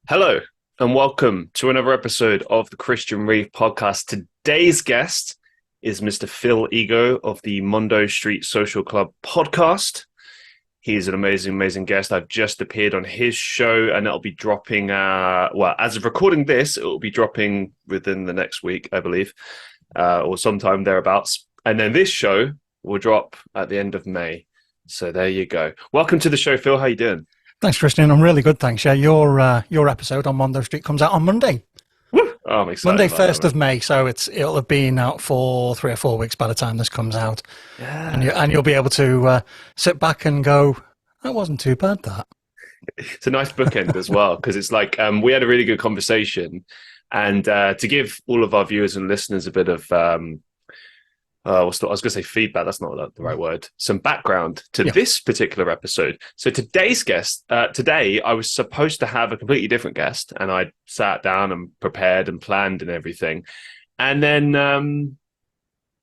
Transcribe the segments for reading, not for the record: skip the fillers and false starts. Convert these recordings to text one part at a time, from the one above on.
Hello, and welcome to another episode of the Christian Reeve podcast. Today's guest is Mr. Phil Ego of the Mondo Street Social Club podcast. He's an amazing, amazing guest. I've just appeared on his show, and it'll be dropping, as of recording this, it will be dropping within the next week, I believe, or sometime thereabouts. And then this show will drop at the end of May. So there you go. Welcome to the show, Phil. How you doing? Thanks, Christian. I'm really good, thanks. Yeah, your episode on Mondo Street comes out on Monday. Woo! Oh, I'm excited. Monday, about 1st that, of May. So it'll have been out for 3 or 4 weeks by the time this comes out. Yeah. And you'll be able to sit back and go, that wasn't too bad, that. It's a nice bookend as well, because it's like we had a really good conversation. And to give all of our viewers and listeners a bit of I was going to say feedback. That's not the right word. Some background to this particular episode. So today's guest, today I was supposed to have a completely different guest, and I sat down and prepared and planned and everything. And then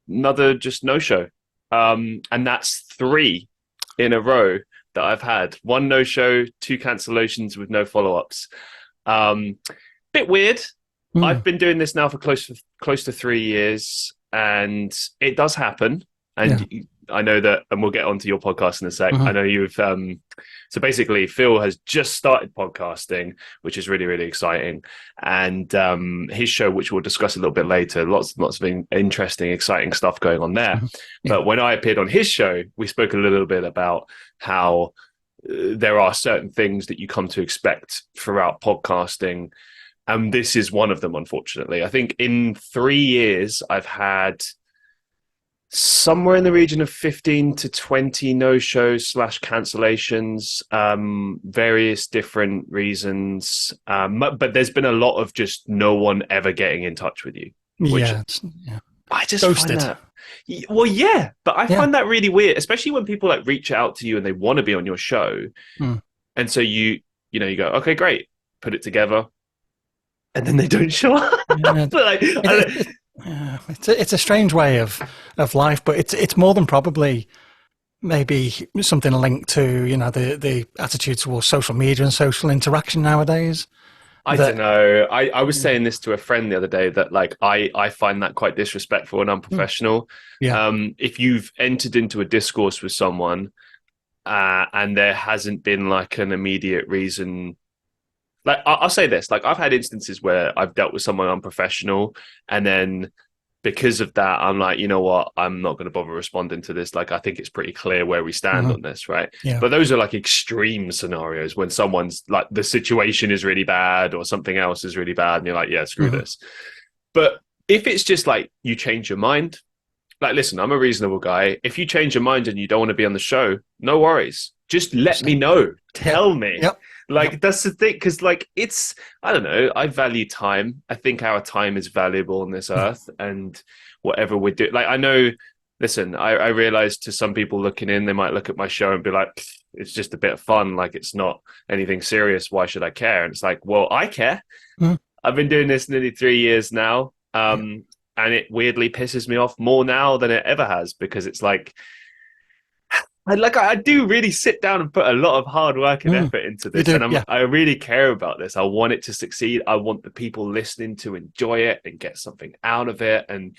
another just no-show. And that's 3 in a row that I've had. 1 no-show, 2 cancellations with no follow-ups. Bit weird. I've been doing this now for close to 3 years. And it does happen. And I know that, and we'll get onto your podcast in a sec. I know you've, so basically Phil has just started podcasting, which is really, really exciting. And his show, which we'll discuss a little bit later, lots of interesting, exciting stuff going on there. But when I appeared on his show, we spoke a little bit about how there are certain things that you come to expect throughout podcasting. And this is one of them, unfortunately. I think in 3 years, I've had somewhere in the region of 15 to 20 no-shows / cancellations, various different reasons. But there's been a lot of just no one ever getting in touch with you. Which I just Ghosted. find that... Well, yeah, but I find that really weird, especially when people like reach out to you and they want to be on your show. And so you go, okay, great, put it together. And then they don't show up. It's a strange way of life, but it's more than probably maybe something linked to the attitude towards social media and social interaction nowadays. I don't know. I was saying this to a friend the other day that like I find that quite disrespectful and unprofessional. If you've entered into a discourse with someone and there hasn't been like an immediate reason. Like, I'll say this, like I've had instances where I've dealt with someone unprofessional, and then because of that, I'm like, you know what, I'm not going to bother responding to this. Like, I think it's pretty clear where we stand on this, right? But those are like extreme scenarios when someone's like, the situation is really bad or something else is really bad, and you're like, yeah, screw this. But if it's just like, you change your mind, like, listen, I'm a reasonable guy. If you change your mind and you don't want to be on the show, no worries. Just let me know. Tell me. That's the thing, because like I don't know, I value time. I think our time is valuable on this earth, and whatever we do, like I know, listen, I realize to some people looking in, they might look at my show and be like, it's just a bit of fun, like it's not anything serious, why should I care? And it's like, well, I care. I've been doing this nearly 3 years now, and it weirdly pisses me off more now than it ever has, because it's like, I do really sit down and put a lot of hard work and effort into this, and I really care about this. I want it to succeed. I want the people listening to enjoy it and get something out of it. And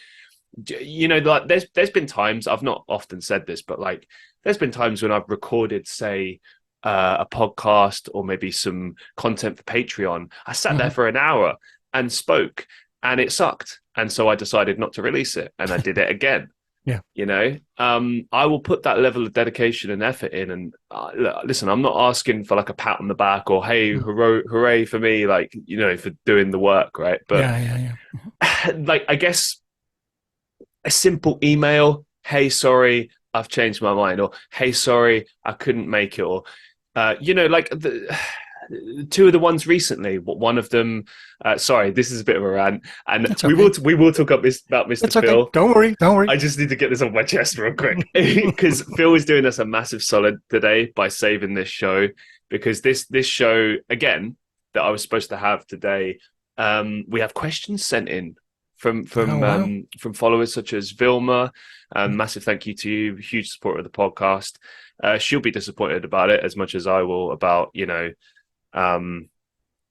like there's been times, I've not often said this, but like there's been times when I've recorded, say, a podcast or maybe some content for Patreon. I sat there for an hour and spoke, and it sucked, and so I decided not to release it, and I did it again. I will put that level of dedication and effort in, and listen, I'm not asking for like a pat on the back or hey, hooray for me, like, for doing the work, right? But like, I guess a simple email, hey, sorry, I've changed my mind, or hey, sorry, I couldn't make it, or like the 2 of the ones recently. One of them, sorry, this is a bit of a rant, and we will talk about Mr. Phil. Okay. Don't worry. I just need to get this off my chest real quick, because Phil is doing us a massive solid today by saving this show, because this show, again, that I was supposed to have today, we have questions sent in from followers such as Vilma. Massive thank you to you, huge supporter of the podcast. She'll be disappointed about it as much as I will about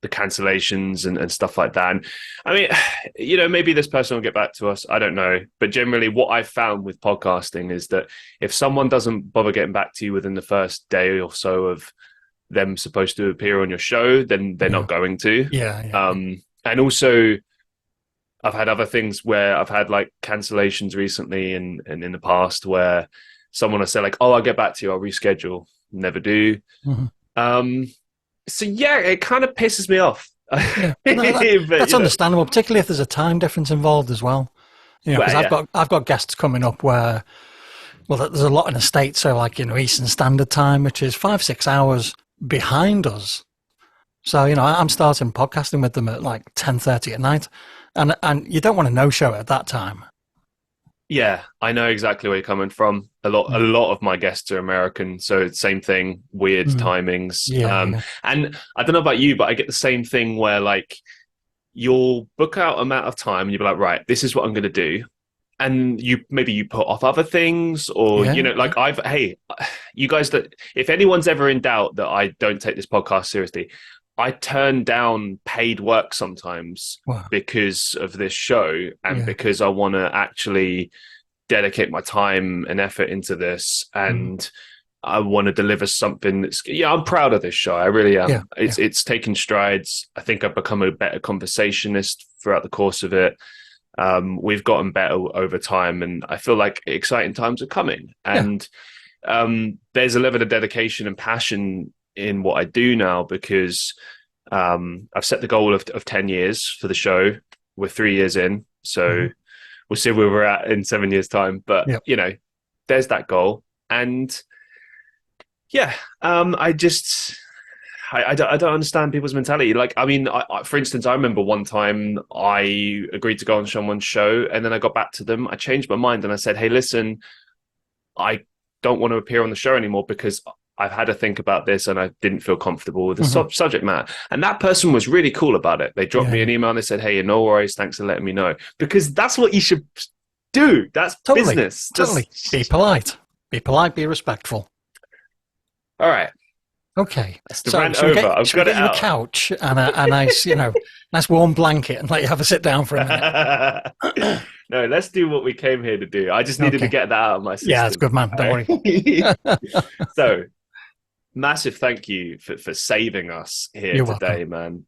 the cancellations and stuff like that. And I mean, maybe this person will get back to us. I don't know. But generally what I've found with podcasting is that if someone doesn't bother getting back to you within the first day or so of them supposed to appear on your show, then they're not going to. And also I've had other things where I've had like cancellations recently and in the past where someone will say like, oh, I'll get back to you, I'll reschedule. Never do. So yeah, it kind of pisses me off. Yeah. No, that's understandable, particularly if there's a time difference involved as well. Because I've got guests coming up where, well, there's a lot in the States, so like Eastern Standard Time, which is 5-6 hours behind us. So I'm starting podcasting with them at like 10:30 at night, and you don't want a no-show at that time. Yeah, I know exactly where you're coming from. A lot of my guests are American, so it's same thing, weird timings. And I don't know about you, but I get the same thing where like you'll book out amount of time and you'll be like, right, this is what I'm going to do. And you put off other things or, hey, you guys, that if anyone's ever in doubt that I don't take this podcast seriously, I turn down paid work sometimes because of this show and because I want to actually dedicate my time and effort into this. And I want to deliver something that's, I'm proud of this show. I really am. It's taken strides. I think I've become a better conversationist throughout the course of it. We've gotten better over time and I feel like exciting times are coming. And there's a level of dedication and passion in what I do now because I've set the goal of 10 years for the show. We're 3 years in, so we'll see where we're at in 7 years' time. But there's that goal, and I don't understand people's mentality. Like, I mean, for instance, I remember one time I agreed to go on someone's show, and then I got back to them. I changed my mind, and I said, "Hey, listen, I don't want to appear on the show anymore because I've had to think about this and I didn't feel comfortable with the subject matter." And that person was really cool about it. They dropped me an email and they said, "Hey, no worries. Thanks for letting me know." Because that's what you should do. That's business. Totally. Be polite. Be polite. Be respectful. All right. Okay. That's the rant over. I've got it out. A couch and a nice, nice warm blanket and let you have a sit down for a minute. No, let's do what we came here to do. I just needed to get that out of my system. Yeah, that's good, man. Don't worry. So, massive thank you for saving us here today, man.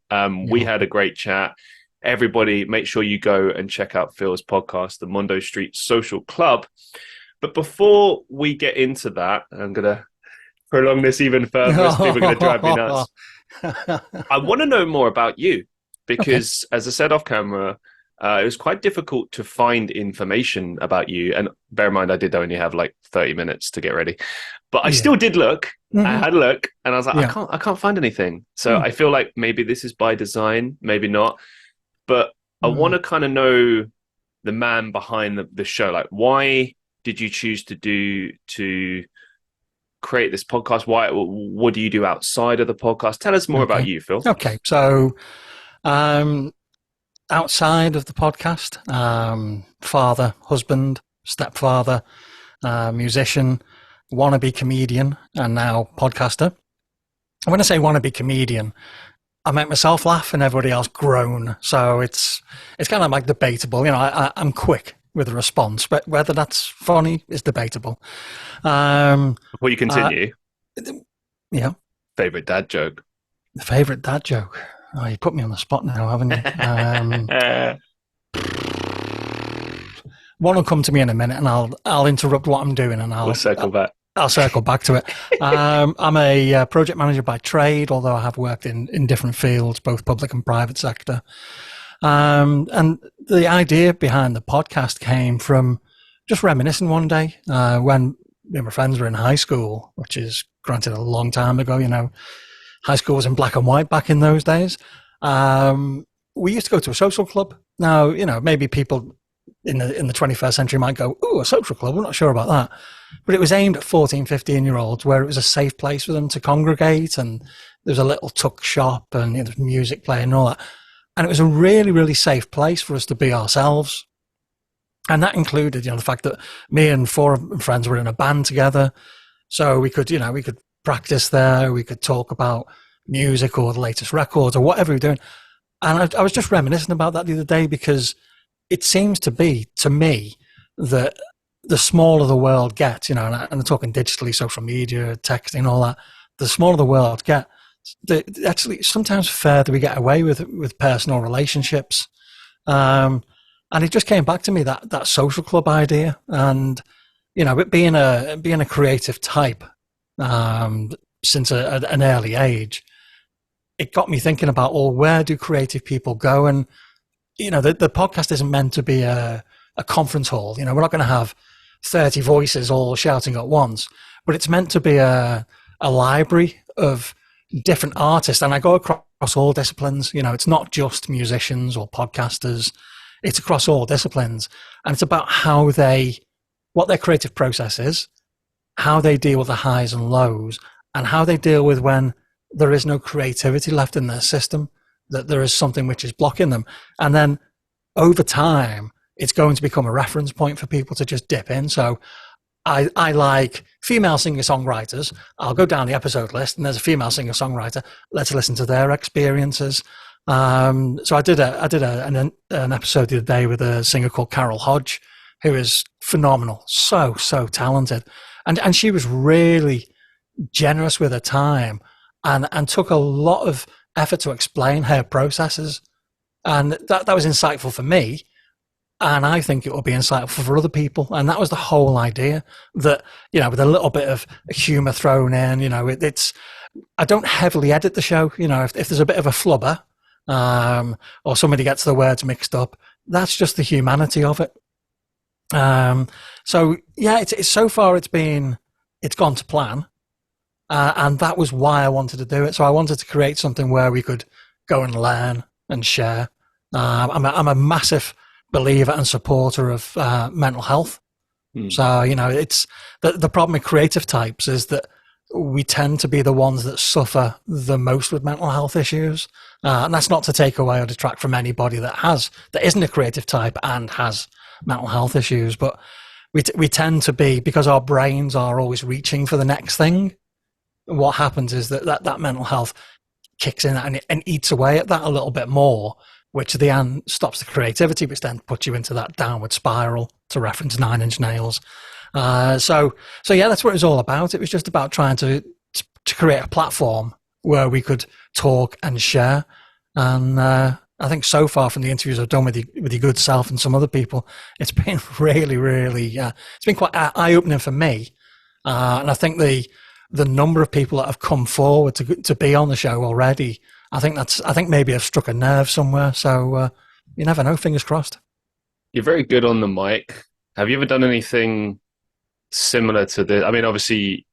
We had a great chat. Everybody, make sure you go and check out Phil's podcast, the Mondo Street Social Club. But before we get into that, I'm going to prolong this even further. People are going to drive me nuts. I want to know more about you because, as I said off camera, it was quite difficult to find information about you. And bear in mind, I did only have like 30 minutes to get ready. But I still did look. I had a look and I was like, I can't find anything. So I feel like maybe this is by design, maybe not. But I want to kind of know the man behind the show. Like, why did you choose to create this podcast? What do you do outside of the podcast? Tell us more about you, Phil. Okay. So, outside of the podcast, father, husband, stepfather, musician, wannabe comedian, and now podcaster. And when I say wannabe comedian, I make myself laugh and everybody else groan. So it's kind of like debatable. I'm quick with a response, but whether that's funny is debatable. Before you continue, favorite dad joke. The favorite dad joke. Oh, you put me on the spot now, haven't you? One will come to me in a minute, and I'll interrupt what I'm doing, and we'll circle back. I'll circle back to it. I'm a project manager by trade, although I have worked in different fields, both public and private sector. And the idea behind the podcast came from just reminiscing one day when me and my friends were in high school, which is granted a long time ago. High school was in black and white back in those days. We used to go to a social club. Now, maybe people in the 21st century might go, "Ooh, a social club, I'm not sure about that." But it was aimed at 14, 15-year-olds where it was a safe place for them to congregate, and there was a little tuck shop and there was music playing and all that. And it was a really, really safe place for us to be ourselves. And that included, the fact that me and 4 friends were in a band together. So we could practice there. We could talk about music or the latest records or whatever we're doing. And I was just reminiscing about that the other day, because it seems to be, to me, that the smaller the world gets, and I'm talking digitally, social media, texting, all that, the smaller the world gets, actually sometimes further we get away with personal relationships. And it just came back to me, that social club idea. And, it being a creative type, since an early age, it got me thinking about, where do creative people go? And, the podcast isn't meant to be a conference hall. We're not going to have 30 voices all shouting at once, but it's meant to be a library of different artists. And I go across all disciplines. It's not just musicians or podcasters. It's across all disciplines. And it's about what their creative process is, how they deal with the highs and lows, and how they deal with when there is no creativity left in their system, that there is something which is blocking them. And then over time, it's going to become a reference point for people to just dip in. So I like female singer-songwriters. I'll go down the episode list and there's a female singer-songwriter. Let's listen to their experiences. So I did an episode the other day with a singer called Carol Hodge, who is phenomenal, so talented. And she was really generous with her time and took a lot of effort to explain her processes. And that was insightful for me. And I think it will be insightful for other people. And that was the whole idea, that, with a little bit of humor thrown in, I don't heavily edit the show. If there's a bit of a flubber, or somebody gets the words mixed up, that's just the humanity of it. So yeah, it's so far it's gone to plan. And that was why I wanted to do it. So I wanted to create something where we could go and learn and share. I'm a massive believer and supporter of mental health. So, it's the problem with creative types is that we tend to be the ones that suffer the most with mental health issues. And that's not to take away or detract from anybody that isn't a creative type and has mental health issues. But we tend to be, because our brains are always reaching for the next thing. What happens is that mental health kicks in and eats away at that a little bit more, which at the end stops the creativity, which then puts you into that downward spiral, to reference Nine Inch Nails. So yeah, that's what it was all about. It was just about trying to create a platform where we could talk and share. And I think so far from the interviews I've done with your good self and some other people, it's been really, really, it's been quite eye-opening for me. And I think the number of people that have come forward to be on the show already, I think maybe I've struck a nerve somewhere. So you never know. Fingers crossed. You're very good on the mic. Have you ever done anything similar to this? I mean, obviously, you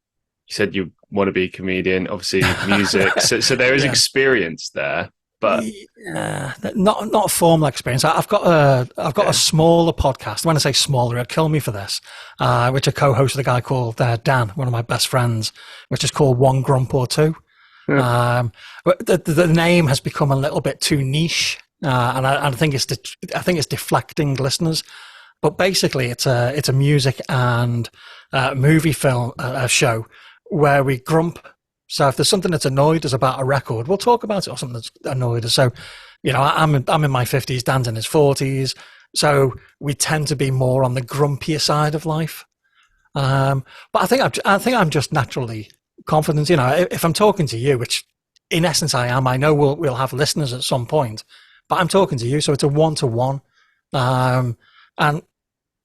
said you want to be a comedian. Obviously, music. so there is experience there, but not a formal experience. I've got a smaller podcast. When I say smaller, it'll kill me for this. Which I co-host with a guy called Dan, one of my best friends, which is called One Grump Or Two. But the name has become a little bit too niche, and I think it's deflecting listeners. But basically, it's a music and movie film show where we grump. So if there's something that's annoyed us about a record, we'll talk about it, or something that's annoyed us. So, I'm in my 50s, Dan's in his 40s. So we tend to be more on the grumpier side of life. But I think I'm just naturally confident. If I'm talking to you, which in essence I am, I know we'll have listeners at some point, but I'm talking to you, so it's a one-to-one. And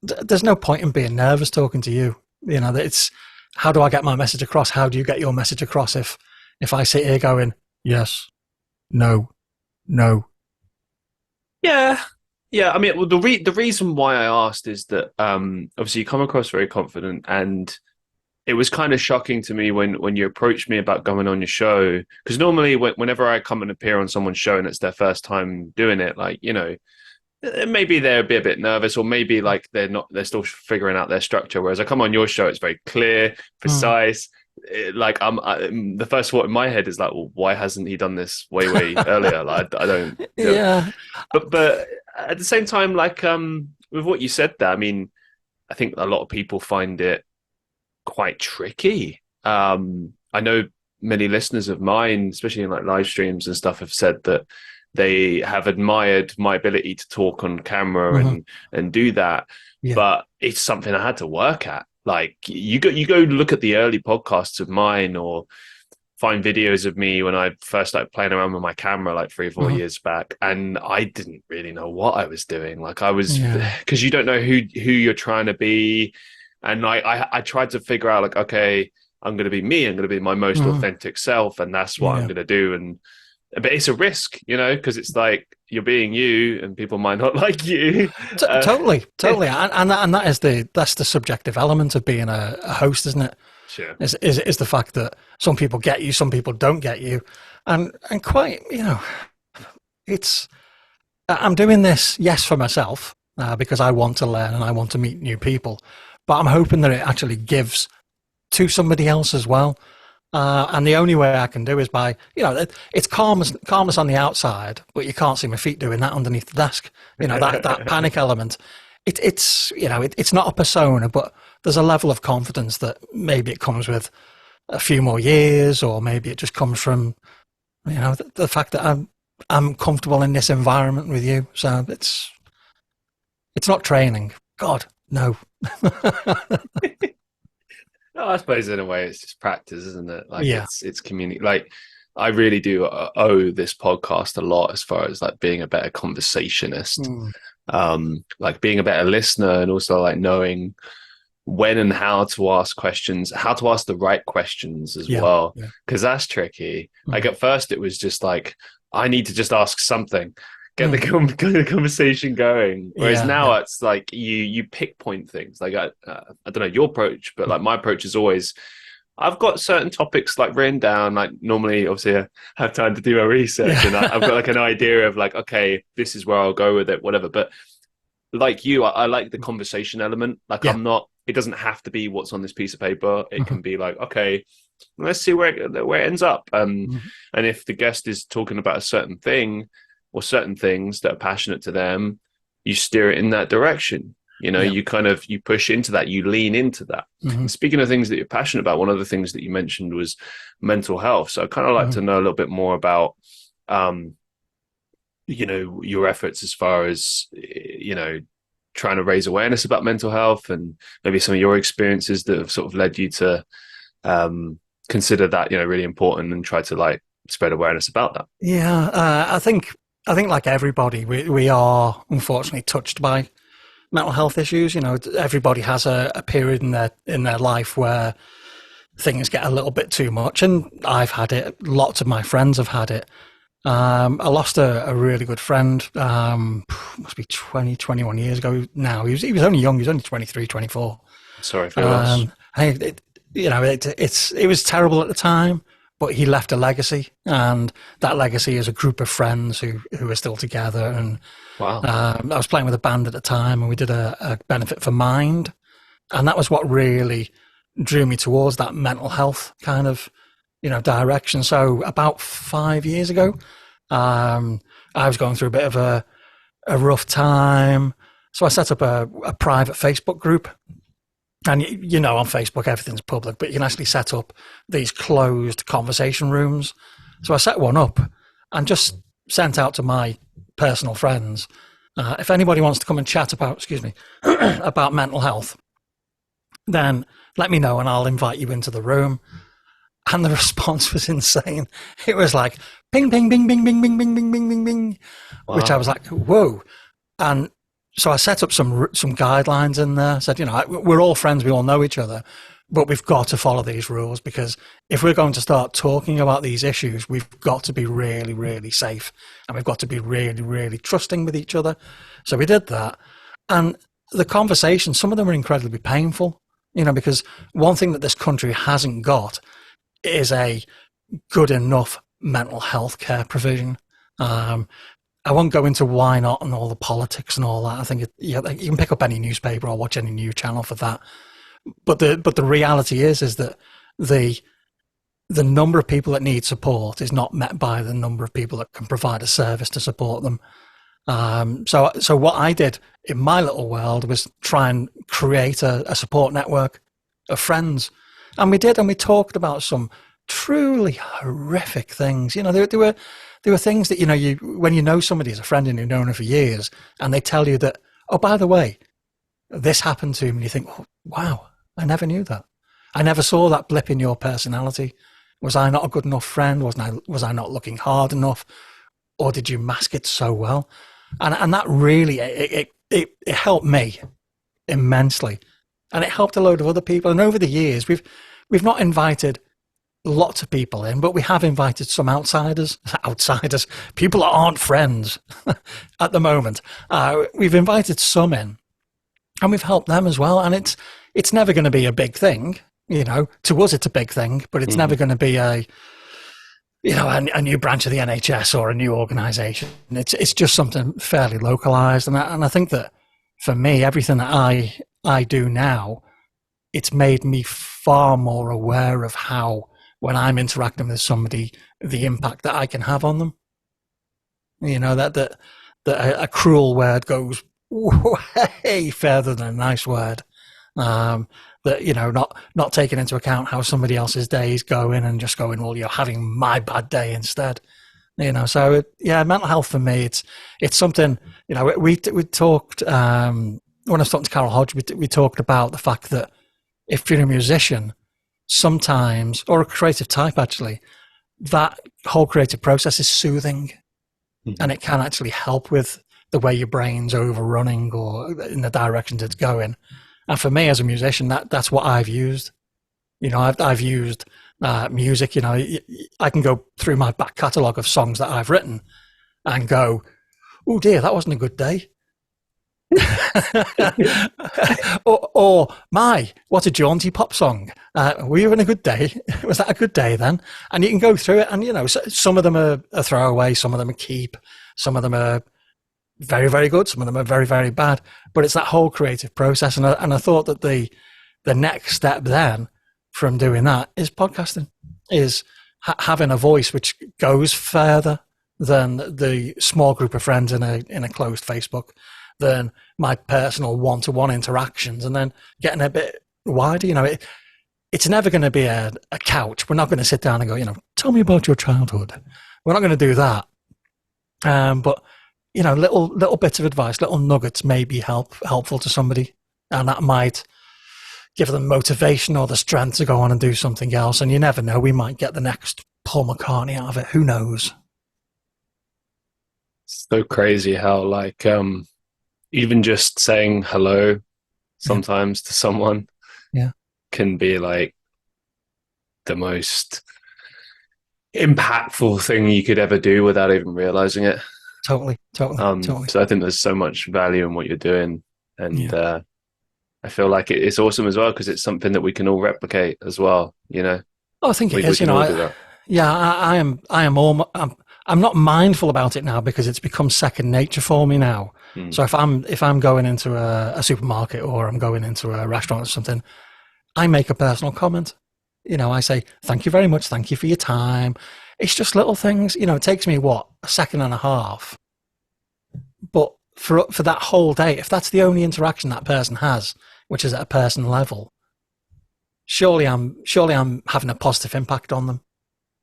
there's no point in being nervous talking to you. It's, how do I get my message across? How do you get your message across if I sit here going, yes, no. Yeah. I mean, well, the reason why I asked is that obviously you come across very confident, and it was kind of shocking to me when you approached me about going on your show, because normally whenever I come and appear on someone's show and it's their first time doing it, like, maybe they're a bit nervous, or maybe like they're still figuring out their structure. Whereas I come on your show, it's very clear, precise. Like the first thought in my head is like, well, why hasn't he done this way earlier? Like, I don't. Yeah. But at the same time, like with what you said there, I mean, I think a lot of people find it quite tricky. I know many listeners of mine, especially in like live streams and stuff, have said that they have admired my ability to talk on camera and do that. Yeah. But it's something I had to work at. Like you go look at the early podcasts of mine, or find videos of me when I first started playing around with my camera like 3 or 4 years back, and I didn't really know what I was doing. Like I was, because you don't know who you're trying to be. And I tried to figure out like, okay, I'm going to be me. I'm going to be my most authentic self. And that's what I'm going to do. But it's a risk, you know, because it's like you're being you and people might not like you. Totally. And that's the subjective element of being a host, isn't it? Sure. Is the fact that some people get you, some people don't get you. And quite, you know, I'm doing this, yes, for myself, because I want to learn and I want to meet new people. But I'm hoping that it actually gives to somebody else as well. And the only way I can do is by, you know, it's calmness on the outside, but you can't see my feet doing that underneath the desk. You know, that panic element. It's you know, it's not a persona, but there's a level of confidence that maybe it comes with a few more years, or maybe it just comes from, you know, the fact that I'm comfortable in this environment with you. So it's not training. God, no. No, I suppose in a way it's just practice, isn't it? Like it's community. Like I really do owe this podcast a lot as far as like being a better conversationist, like being a better listener, and also like knowing when and how to ask questions, how to ask the right questions as well, because that's tricky. Like at first it was just like, I need to just ask something, get the conversation going. Whereas now it's like you pinpoint things. Like I don't know your approach, but like my approach is always, I've got certain topics like written down. Like normally, obviously, I have time to do my research, and I've got like an idea of like, okay, this is where I'll go with it, whatever. But like you, I like the conversation element. Like I'm not. It doesn't have to be what's on this piece of paper. It can be like, okay, let's see where it ends up. And if the guest is talking about a certain thing or certain things that are passionate to them, you steer it in that direction. You know, you push into that, you lean into that. And speaking of things that you're passionate about, one of the things that you mentioned was mental health. So I'd kind of like to know a little bit more about, you know, your efforts as far as, you know, trying to raise awareness about mental health, and maybe some of your experiences that have sort of led you to consider that, you know, really important and try to like spread awareness about that. I think like everybody, we are unfortunately touched by mental health issues. You know, everybody has a period in their life where things get a little bit too much, and I've had it. Lots of my friends have had it. I lost a really good friend, must be 20, 21 years ago now. He was only young. He was only 23, 24. Sorry for loss. It was terrible at the time, but he left a legacy, and that legacy is a group of friends who are still together. And wow. I was playing with a band at the time, and we did a benefit for Mind, and that was what really drew me towards that mental health kind of, you know, direction. So about 5 years ago, I was going through a bit of a rough time. So I set up a private Facebook group. And, you know, on Facebook, everything's public, but you can actually set up these closed conversation rooms. So I set one up and just sent out to my personal friends, if anybody wants to come and chat about, about mental health, then let me know and I'll invite you into the room. And the response was insane. It was like ping, ping, bing, bing, bing, bing, bing, bing, bing, bing, bing, which I was like, whoa. And so I set up some guidelines in there. Said, you know, we're all friends. We all know each other, but we've got to follow these rules, because if we're going to start talking about these issues, we've got to be really, really safe, and we've got to be really, really trusting with each other. So we did that. And the conversations, some of them are incredibly painful, you know, because one thing that this country hasn't got is a good enough mental health care provision. I won't go into why not and all the politics and all that. I think you can pick up any newspaper or watch any news channel for that. But the reality is that the number of people that need support is not met by the number of people that can provide a service to support them. So what I did in my little world was try and create a support network of friends. And we did, and we talked about some truly horrific things. You know, there were things that, you know, when you know somebody as a friend and you've known them for years, and they tell you that, oh, by the way, this happened to me, and you think, oh, wow, I never knew that. I never saw that blip in your personality. Was I not a good enough friend? Was I not looking hard enough? Or did you mask it so well? And that really, it helped me immensely. And it helped a load of other people. And over the years, we've not invited lots of people in, but we have invited some outsiders, people that aren't friends at the moment. We've invited some in, and we've helped them as well. And it's never going to be a big thing, you know. To us, it's a big thing, but it's never going to be a new branch of the NHS or a new organisation. It's just something fairly localised, and I think that for me, everything that I do now, it's made me far more aware of how, when I'm interacting with somebody, the impact that I can have on them. You know, that a cruel word goes way further than a nice word. That, you know, not taking into account how somebody else's day is going and just going, well, you're having my bad day instead. You know, so mental health for me, it's something. You know, we talked when I was talking to Carol Hodge, we talked about the fact that if you're a musician, sometimes, or a creative type actually, that whole creative process is soothing, and it can actually help with the way your brain's overrunning or in the directions it's going. And for me as a musician, that's what I've used. You know, I've used music. You know, I can go through my back catalogue of songs that I've written and go, oh dear, that wasn't a good day. or my, what a jaunty pop song. Were you having a good day? Was that a good day then? And you can go through it, and you know, some of them are a throwaway, some of them are keep, some of them are very, very good, some of them are very, very bad. But it's that whole creative process, and I thought that the next step then from doing that is podcasting, is having a voice which goes further than the small group of friends in a closed Facebook, than my personal one-to-one interactions, and then getting a bit wider. You know, it's never going to be a couch. We're not going to sit down and go, you know, tell me about your childhood. We're not going to do that. But you know, little bits of advice, little nuggets may be helpful to somebody, and that might give them motivation or the strength to go on and do something else. And you never know, we might get the next Paul McCartney out of it. Who knows? So crazy how, like, even just saying hello sometimes to someone can be like the most impactful thing you could ever do without even realizing it. Totally. So I think there's so much value in what you're doing, and I feel like it's awesome as well, because it's something that we can all replicate as well. You know. Oh, I think it is. You know, I am all. I'm not mindful about it now because it's become second nature for me now. So if I'm going into a supermarket or I'm going into a restaurant or something, I make a personal comment. You know, I say, thank you very much. Thank you for your time. It's just little things. You know, it takes me, a second and a half. But for that whole day, if that's the only interaction that person has, which is at a personal level, surely I'm having a positive impact on them.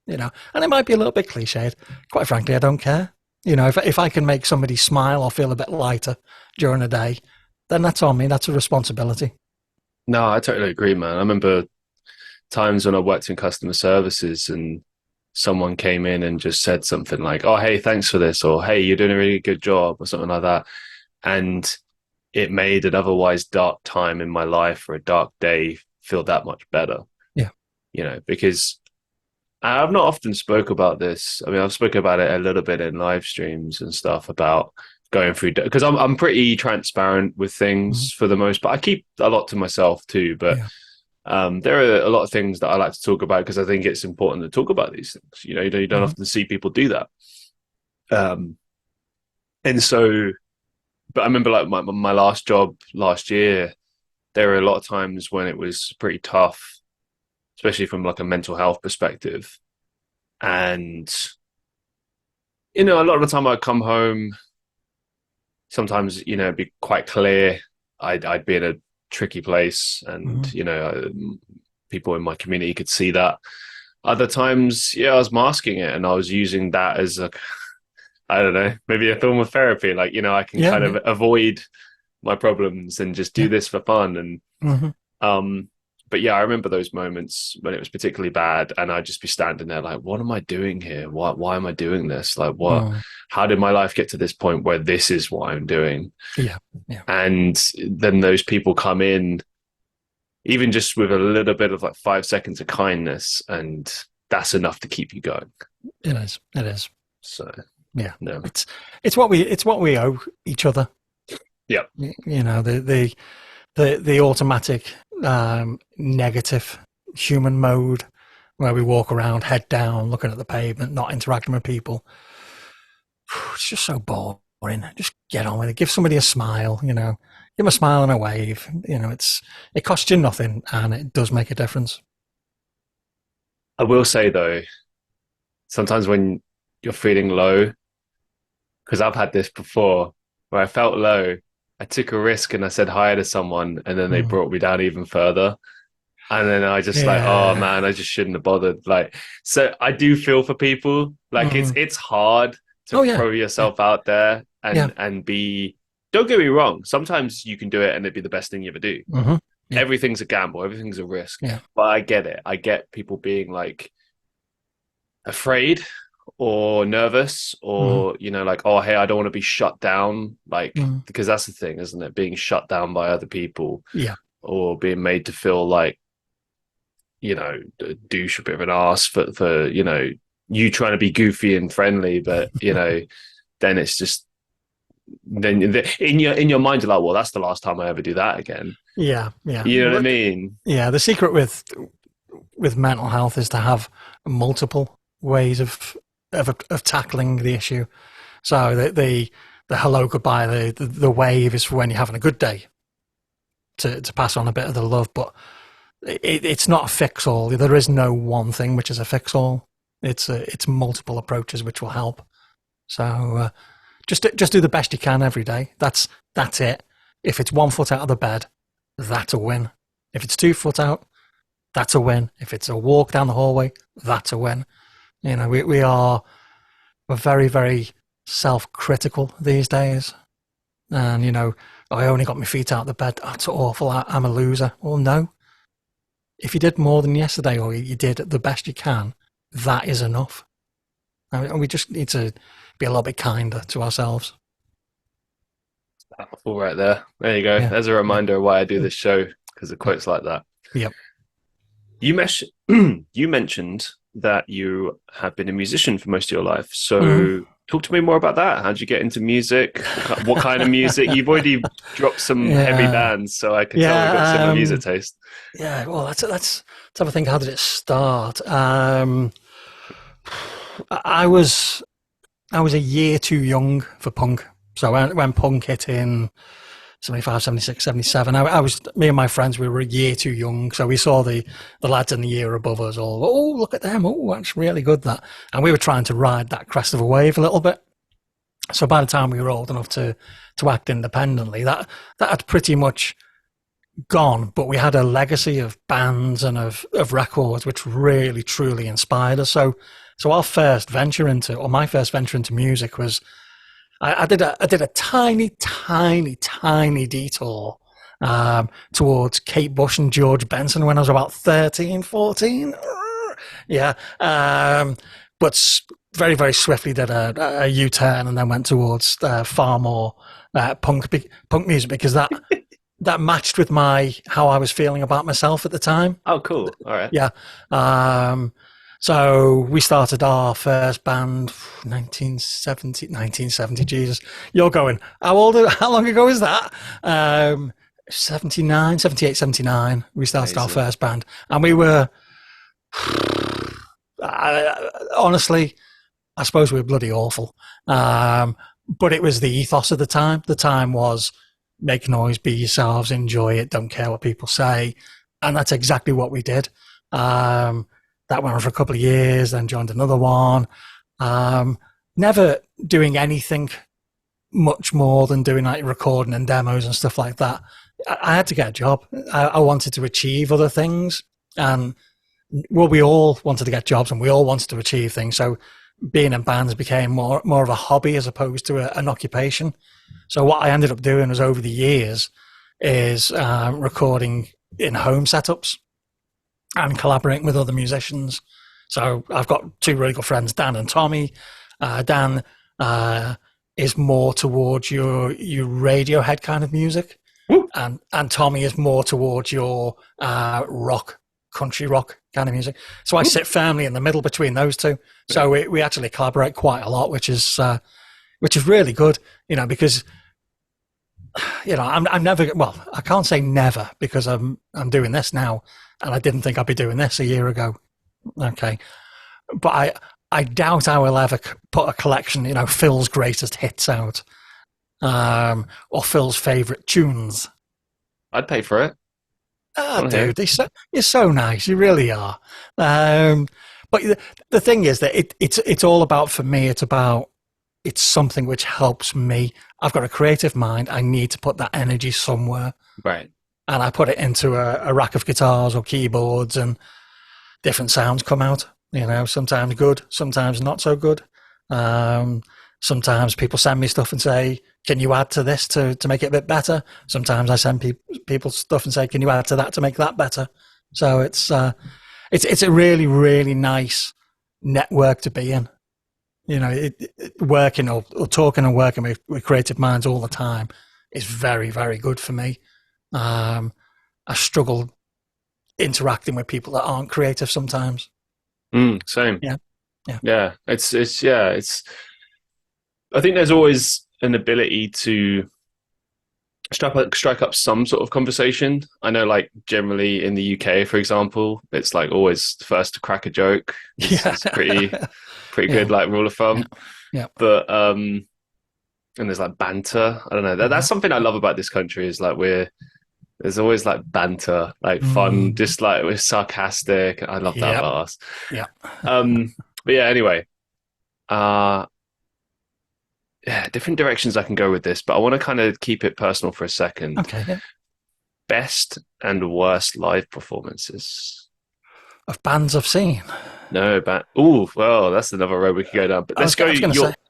You know, and it might be a little bit cliched. Quite frankly, I don't care. You know, if I can make somebody smile or feel a bit lighter during the day, then that's on me. That's a responsibility. No, I totally agree, man. I remember times when I worked in customer services and someone came in and just said something like, oh, hey, thanks for this, or hey, you're doing a really good job, or something like that. And it made an otherwise dark time in my life, or a dark day, feel that much better. Yeah. You know, because I've not often spoke about this. I mean, I've spoken about it a little bit in live streams and stuff about going through, because I'm pretty transparent with things for the most part. I keep a lot to myself too, but there are a lot of things that I like to talk about because I think it's important to talk about these things. You know, you don't often see people do that. And so, but I remember like my last job last year, there were a lot of times when it was pretty tough, especially from like a mental health perspective. And, you know, a lot of the time I'd come home, sometimes, you know, it'd be quite clear I'd be in a tricky place, and, you know, people in my community could see that. Other times, yeah, I was masking it and I was using that as a, I don't know, maybe a form of therapy. Like, I can Yeah, kind of avoid my problems and just do yeah. this for fun. And Hmm. um, but yeah, I remember those moments when it was particularly bad, and I'd just be standing there like, what am I doing here? Why am I doing this? Like, what? Mm. How did my life get to this point where this is what I'm doing? Yeah, yeah. And then those people come in, even just with a little bit of like 5 seconds of kindness, and that's enough to keep you going. It is. It is. So Yeah. no, It's what we owe each other. yeah, The automatic negative human mode where we walk around head down, looking at the pavement, not interacting with people. It's just so boring. Just get on with it. Give somebody a smile. Give them a smile and a wave. It costs you nothing, and it does make a difference. I will say though, sometimes when you're feeling low, because I've had this before where I felt low, I took a risk and I said hi to someone, and then they Mm. brought me down even further. And then I just like, oh Yeah. man, I just shouldn't have bothered. Like, so I do feel for people. Like, it's Mm. it's hard to Oh yeah. throw Yeah. yourself out there Yeah. and be. Don't get me wrong. Sometimes you can do it and it'd be the best thing you ever do. Hmm. Yeah. Everything's a gamble. Everything's a risk. Yeah. But I get it. I get people being like afraid or nervous Hmm. or like, oh hey, I don't want to be shut down, like, Hmm. because that's the thing, isn't it? Being shut down by other people Yeah. or being made to feel like a douche, a bit of an ass for you trying to be goofy and friendly, but then it's just then in your mind you're like, well, that's the last time I ever do that again. Yeah. Yeah. You know what I But mean? yeah, the secret with mental health is to have multiple ways of tackling the issue. So the hello goodbye, the wave is for when you're having a good day to pass on a bit of the love, but it's not a fix all. There is no one thing which is a fix all. It's multiple approaches which will help. So just do the best you can every day. That's it. If it's 1 foot out of the bed, that's a win. If it's 2 foot out, that's a win. If it's a walk down the hallway, that's a win. We're very, very self-critical these days. And, I only got my feet out of the bed. Oh, it's awful. I'm a loser. Well, no. If you did more than yesterday or you did the best you can, that is enough. And we just need to be a little bit kinder to ourselves. All right, there you go. Yeah. There's a Yeah. reminder of why I do this show, because of quotes like that. Yep. You mentioned that you have been a musician for most of your life. So talk to me more about that. How did you get into music? What kind of music? You've already dropped some heavy bands, so I can tell we've got similar music taste. Yeah, well, let's have a think. How did it start? I was a year too young for punk. So when punk hit in 75, 76, 77, me and my friends, we were a year too young. So we saw the lads in the year above us all, oh, look at them. Oh, that's really good, that. And we were trying to ride that crest of a wave a little bit. So by the time we were old enough to act independently, that had pretty much gone. But we had a legacy of bands and of records which really, truly inspired us. So my first venture into music was, I did a tiny detour towards Kate Bush and George Benson when I was about 13, 14. Yeah. But very, very swiftly did a U-turn and then went towards far more punk music, because that matched with how I was feeling about myself at the time. Oh, cool. All right. Yeah. So we started our first band 1970, Jesus. You're going, how long ago is that? 78, 79. We started our first band. And we were, honestly, I suppose we were bloody awful. But it was the ethos of the time. The time was make noise, be yourselves, enjoy it, don't care what people say. And that's exactly what we did. That went on for a couple of years, then joined another one. Never doing anything much more than doing like recording and demos and stuff like that. I had to get a job. I wanted to achieve other things. And well, we all wanted to get jobs and we all wanted to achieve things. So being in bands became more of a hobby as opposed to an occupation. So what I ended up doing was over the years is recording in home setups and collaborating with other musicians. So I've got two really good friends, Dan and Tommy. Dan is more towards your Radiohead kind of music, and Tommy is more towards your rock, country rock kind of music. So I sit firmly in the middle between those two. So we actually collaborate quite a lot, which is really good, because I'm never, well, I can't say never because I'm doing this now, and I didn't think I'd be doing this a year ago. Okay, but I doubt I will ever put a collection, Phil's greatest hits out, or Phil's favorite tunes. I'd pay for it. Oh, dude, you're so nice. You really are. But the thing is that it's all about, for me, it's something which helps me. I've got a creative mind. I need to put that energy somewhere. Right. And I put it into a rack of guitars or keyboards, and different sounds come out. Sometimes good, sometimes not so good. Sometimes people send me stuff and say, can you add to this to make it a bit better? Sometimes I send people stuff and say, can you add to that to make that better? So it's a really, really nice network to be in. Working or talking and working with creative minds all the time is very, very good for me. I struggle interacting with people that aren't creative sometimes. Same. Yeah. It's I think there's always an ability to strike up some sort of conversation. I know, like, generally in the UK, for example, it's like always first to crack a joke. It's pretty good, like, rule of thumb. Yeah. But and there's like banter. I don't know. That's something I love about this country, is like there's always like banter, like fun, just like we're sarcastic. I love that about us. Yeah. But yeah, anyway. Different directions I can go with this, but I want to kind of keep it personal for a second. Okay. Yeah. Best and worst live performances of bands I've seen. No, but well, that's another road we could go down. But let's go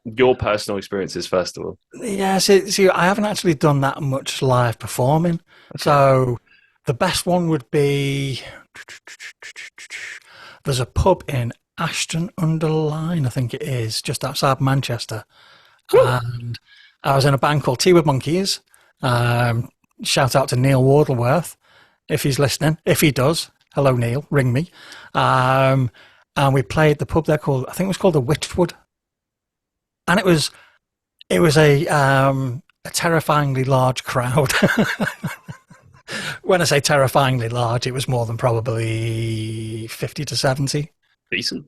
your personal experiences first of all. Yeah, see, I haven't actually done that much live performing. Okay. So the best one would be, there's a pub in Ashton-under-Lyne, I think it is, just outside Manchester. And I was in a band called Tea with Monkeys. Shout out to Neil Wardleworth if he's listening. If he does, hello Neil, ring me. And we played the pub there called, I think it was called the Witchwood, and it was a terrifyingly large crowd. When I say terrifyingly large, it was more than probably 50 to 70. Decent.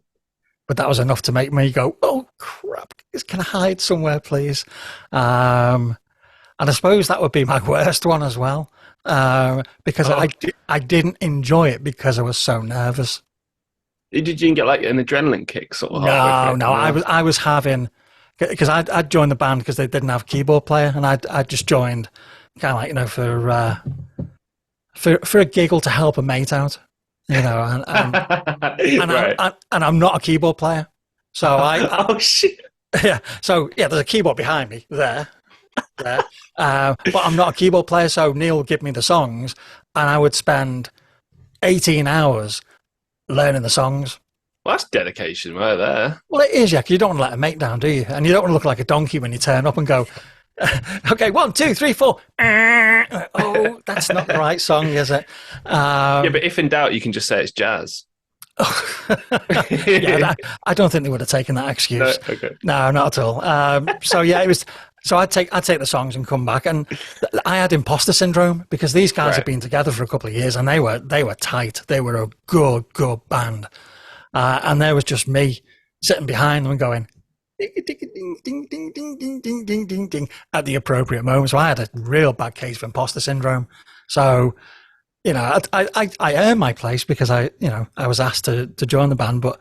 But that was enough to make me go, oh, crap, can I hide somewhere, please? And I suppose that would be my worst one as well, because I didn't enjoy it because I was so nervous. Did you get like an adrenaline kick sort of? No, I was having, because I'd joined the band because they didn't have a keyboard player, and I just joined kind of like, for a giggle to help a mate out. And right. I'm not a keyboard player, so oh shit, yeah. So yeah, there's a keyboard behind me there, but I'm not a keyboard player. So Neil would give me the songs, and I would spend 18 hours learning the songs. Well, that's dedication right there. Well, it is, yeah. 'Cause you don't want to let a mate down, do you? And you don't want to look like a donkey when you turn up and go, okay, 1, 2, 3, 4. Oh, that's not the right song, is it? Yeah, but if in doubt, you can just say it's jazz. Yeah, I don't think they would have taken that excuse. No, okay. No, not at all. So yeah, it was. So I'd take the songs and come back, and I had imposter syndrome because these guys had been together for a couple of years, and they were tight. They were a good band, and there was just me sitting behind them and going ding ding ding ding ding ding ding ding ding ding at the appropriate moment. So I had a real bad case of imposter syndrome. So I earned my place because I was asked to join the band, but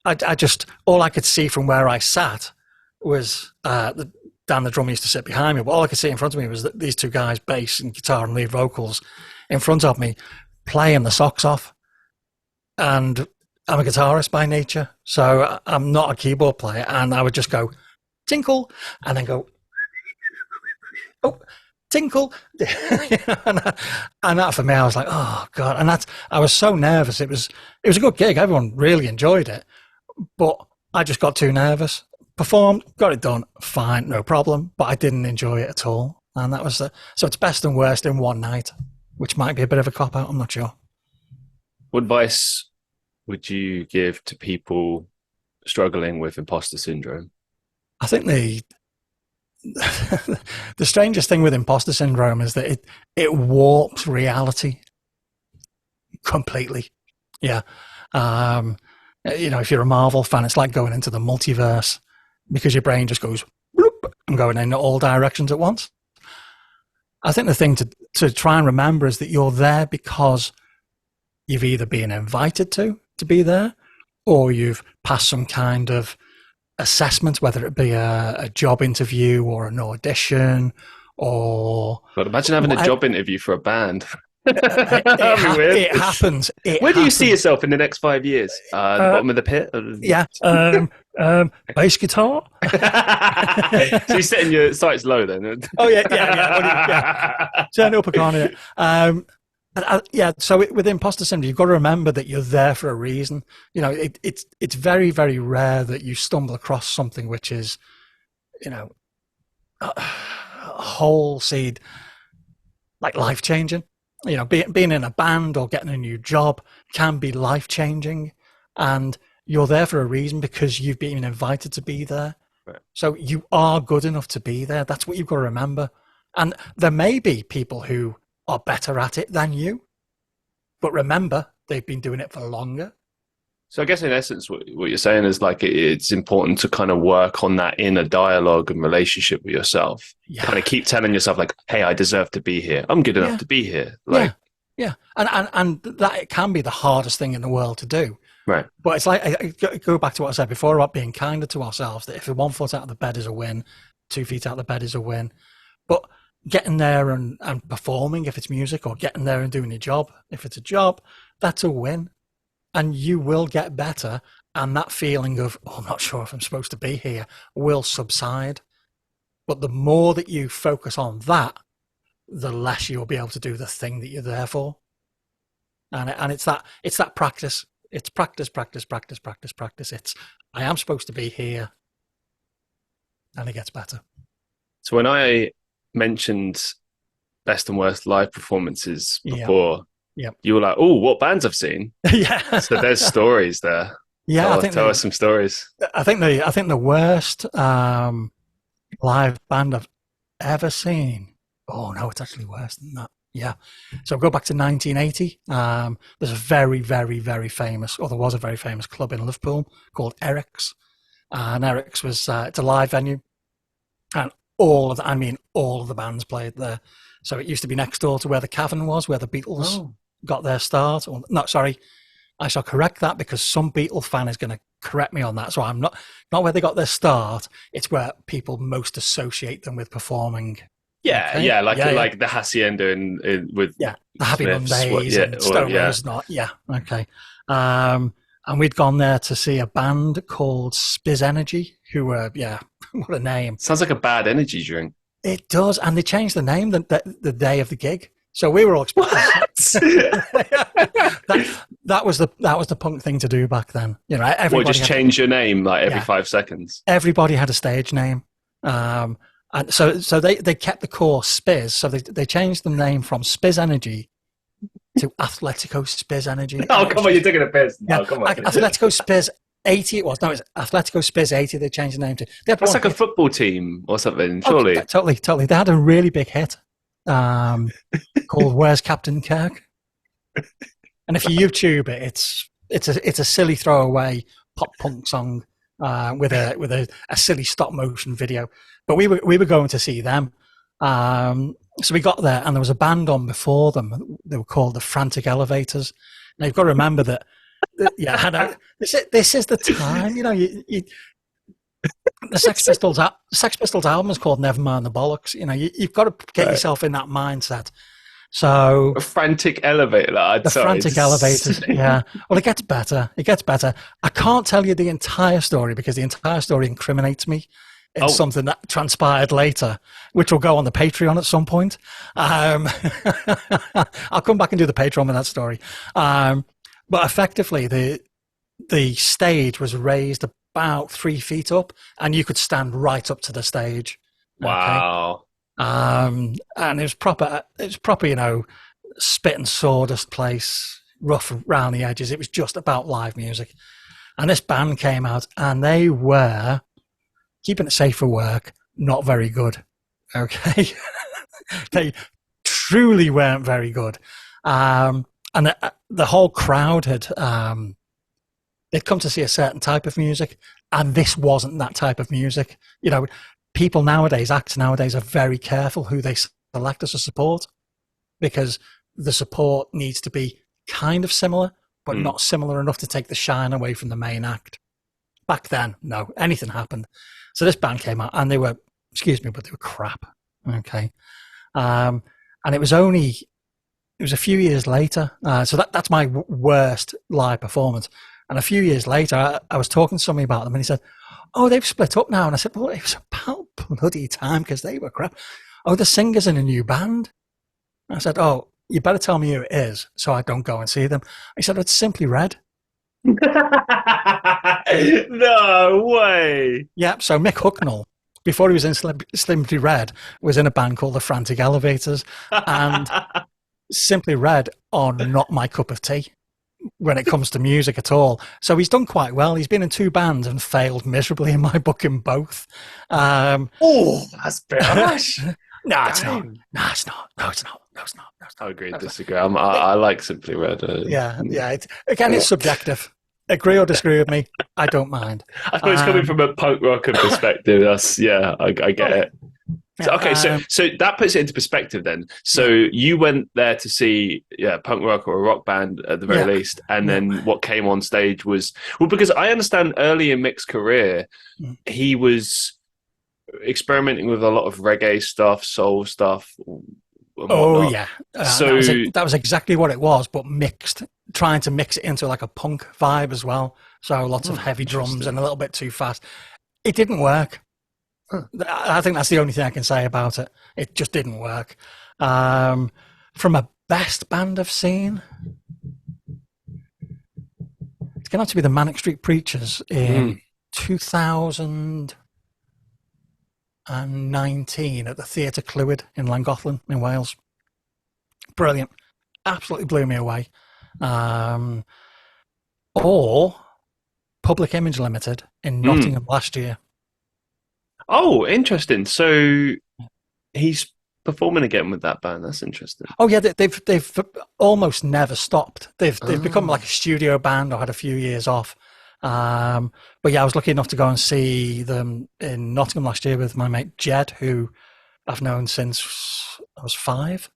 I just, all I could see from where I sat was Dan, the drummer, used to sit behind me, but all I could see in front of me was that these two guys, bass and guitar and lead vocals, in front of me, playing the socks off. and I'm a guitarist by nature, so I'm not a keyboard player, and I would just go tinkle and then go, oh, tinkle. and that for me, I was like, oh God. And I was so nervous. It was a good gig. Everyone really enjoyed it, but I just got too nervous. Performed, got it done, fine, no problem, but I didn't enjoy it at all. And that was so it's best and worst in one night, which might be a bit of a cop out. I'm not sure. What advice would you give to people struggling with imposter syndrome? I think the strangest thing with imposter syndrome is that it warps reality completely. Yeah. If you're a Marvel fan, it's like going into the multiverse because your brain just goes bloop and going in all directions at once. I think the thing to try and remember is that you're there because you've either been invited to be there, or you've passed some kind of assessment, whether it be a job interview or an audition, or... God, imagine having a job interview for a band. It happens. Where do you see yourself in the next 5 years? The bottom of the pit? Yeah. Bass guitar. So you're setting your sights low then? Oh, yeah. Turn it up a corner. So with imposter syndrome, you've got to remember that you're there for a reason. It's very, very rare that you stumble across something which is, a whole seed, like life-changing. Being in a band or getting a new job can be life-changing, and you're there for a reason because you've been invited to be there. Right. So you are good enough to be there. That's what you've got to remember. And there may be people who are better at it than you, but remember, they've been doing it for longer. So I guess in essence, what you're saying is like it's important to kind of work on that inner dialogue and relationship with yourself. Yeah. Kind of keep telling yourself like, "Hey, I deserve to be here. I'm good enough to be here." Like, yeah, and that it can be the hardest thing in the world to do. Right. But it's like I go back to what I said before about being kinder to ourselves. That if 1 foot out of the bed is a win, 2 feet out of the bed is a win. But getting there and performing, if it's music, or getting there and doing a job, if it's a job, that's a win. And you will get better, and that feeling of, I'm not sure if I'm supposed to be here, will subside. But the more that you focus on that, the less you'll be able to do the thing that you're there for. And it's that practice. It's practice. It's, I am supposed to be here, and it gets better. So when I mentioned best and worst live performances before, you were like, "Oh, what bands I've seen?" Yeah. So there's stories there. Yeah, tell us some stories. I think the worst live band I've ever seen. Oh no, it's actually worse than that. Yeah. So go back to 1980. There's a very, very, very famous, or there was a very famous club in Liverpool called Eric's, and Eric's was it's a live venue, and all of the bands played there. So it used to be next door to where the Cavern was, where the Beatles got their start. Or, no, sorry, I shall correct that because some Beatle fan is going to correct me on that. So I'm not where they got their start. It's where people most associate them with performing. Yeah, okay? Like the Hacienda with the Happy Mondays and Stoners. Okay. And we'd gone there to see a band called Spiz Energy, who were what a name. Sounds like a bad energy drink. It does, and they changed the name the day of the gig. So we were all expecting that was the punk thing to do back then. Everybody just change your name like every 5 seconds. Everybody had a stage name, and so they kept the core Spiz. So they changed the name from Spiz Energy to Athletico Spiz Energy. Oh come on, you're taking a piss. No, come on. Athletico Spiz 80 it was. No, it's Athletico Spiz 80 they changed the name to. That's like a football team or something, surely. Totally. They had a really big hit called Where's Captain Kirk? And if you YouTube it, it's a silly throwaway pop punk song with a silly stop motion video. But we were going to see them. So we got there and there was a band on before them. They were called the Frantic Elevators. Now you've got to remember that this is the time, the Sex Pistols album is called Nevermind the Bollocks. You've got to get yourself in that mindset. So A frantic elevator. the frantic elevators, yeah. Well, it gets better. It gets better. I can't tell you the entire story because the entire story incriminates me in something that transpired later, which will go on the Patreon at some point. I'll come back and do the Patreon with that story. But effectively, the stage was raised about 3 feet up, and you could stand right up to the stage. Wow. Okay? And it was proper, you know, spit and sawdust place, rough around the edges. It was just about live music. And this band came out, and they were, keeping it safe for work, not very good. Okay? They truly weren't very good. And the whole crowd had, they'd come to see a certain type of music, and this wasn't that type of music. You know, people nowadays, acts nowadays, are very careful who they select as a support, because the support needs to be kind of similar, but not similar enough to take the shine away from the main act. Back then, no, anything happened. So this band came out, and they were, excuse me, but they were crap. Okay. And it was a few years later. So that's my worst live performance. And a few years later, I was talking to somebody about them, and he said, "Oh, they've split up now." And I said, "Well, it was about bloody time, because they were crap." "Oh, the singer's in a new band." I said, "Oh, you better tell me who it is so I don't go and see them." He said, "It's Simply Red." No way. Yeah, so Mick Hucknall, before he was in Simply Red, was in a band called the Frantic Elevators, and Simply Red are not my cup of tea when it comes to music at all. So he's done quite well. He's been in 2 bands and failed miserably in my book in both. Oh, that's a bit harsh. No, it's not. No, it's not. No, it's not. No, it's not. No, it's not. I agree and disagree. I like Simply Red. Yeah. It's subjective. Agree or disagree with me, I don't mind. I suppose coming from a punk rocker perspective, I get it. So, okay, so that puts it into perspective then. So you went there to see punk rock or a rock band at the very least, and then what came on stage was, well, because I understand early in Mick's career, he was experimenting with a lot of reggae stuff, soul stuff. Oh yeah, so that was exactly what it was, but mixed, trying to mix it into like a punk vibe as well. So lots of heavy drums and a little bit too fast. It didn't work. I think that's the only thing I can say about it. It just didn't work. From a best band I've seen, it's going to have to be the Manic Street Preachers in 2019 at the Theatre Clwyd in Llangollen in Wales. Brilliant. Absolutely blew me away. Or Public Image Limited in Nottingham last year. Oh, interesting. So he's performing again with that band. That's interesting. Oh yeah, they've almost never stopped. They've become like a studio band, or had a few years off. But yeah, I was lucky enough to go and see them in Nottingham last year with my mate Jed, who I've known since I was 5.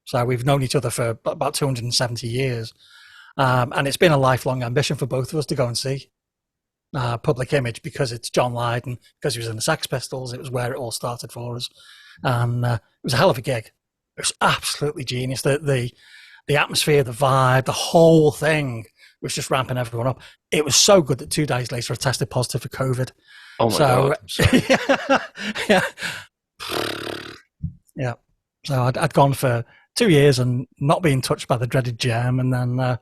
So we've known each other for about 270 years. And it's been a lifelong ambition for both of us to go and see Public Image, because it's John Lydon, because he was in the Sex Pistols. It was where it all started for us. And it was a hell of a gig. It was absolutely genius. The atmosphere, the vibe, the whole thing was just ramping everyone up. It was so good that 2 days later I tested positive for COVID. Oh my God. Yeah. So I'd gone for 2 years and not being touched by the dreaded germ, and then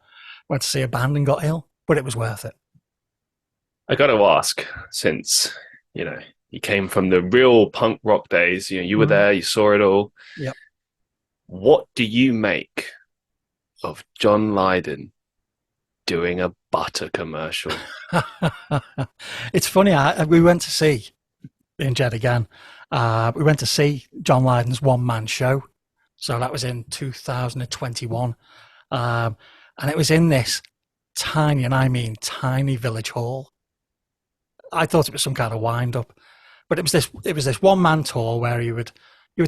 went to see a band and got ill, but it was worth it. I got to ask, since, you came from the real punk rock days, you were there, you saw it all. Yep. What do you make of John Lydon doing a butter commercial? It's funny. We went to see, in Jed again, we went to see John Lydon's one-man show. So that was in 2021. And it was in this tiny, and I mean tiny, village hall. I thought it was some kind of wind-up. But it was this one-man tour where he would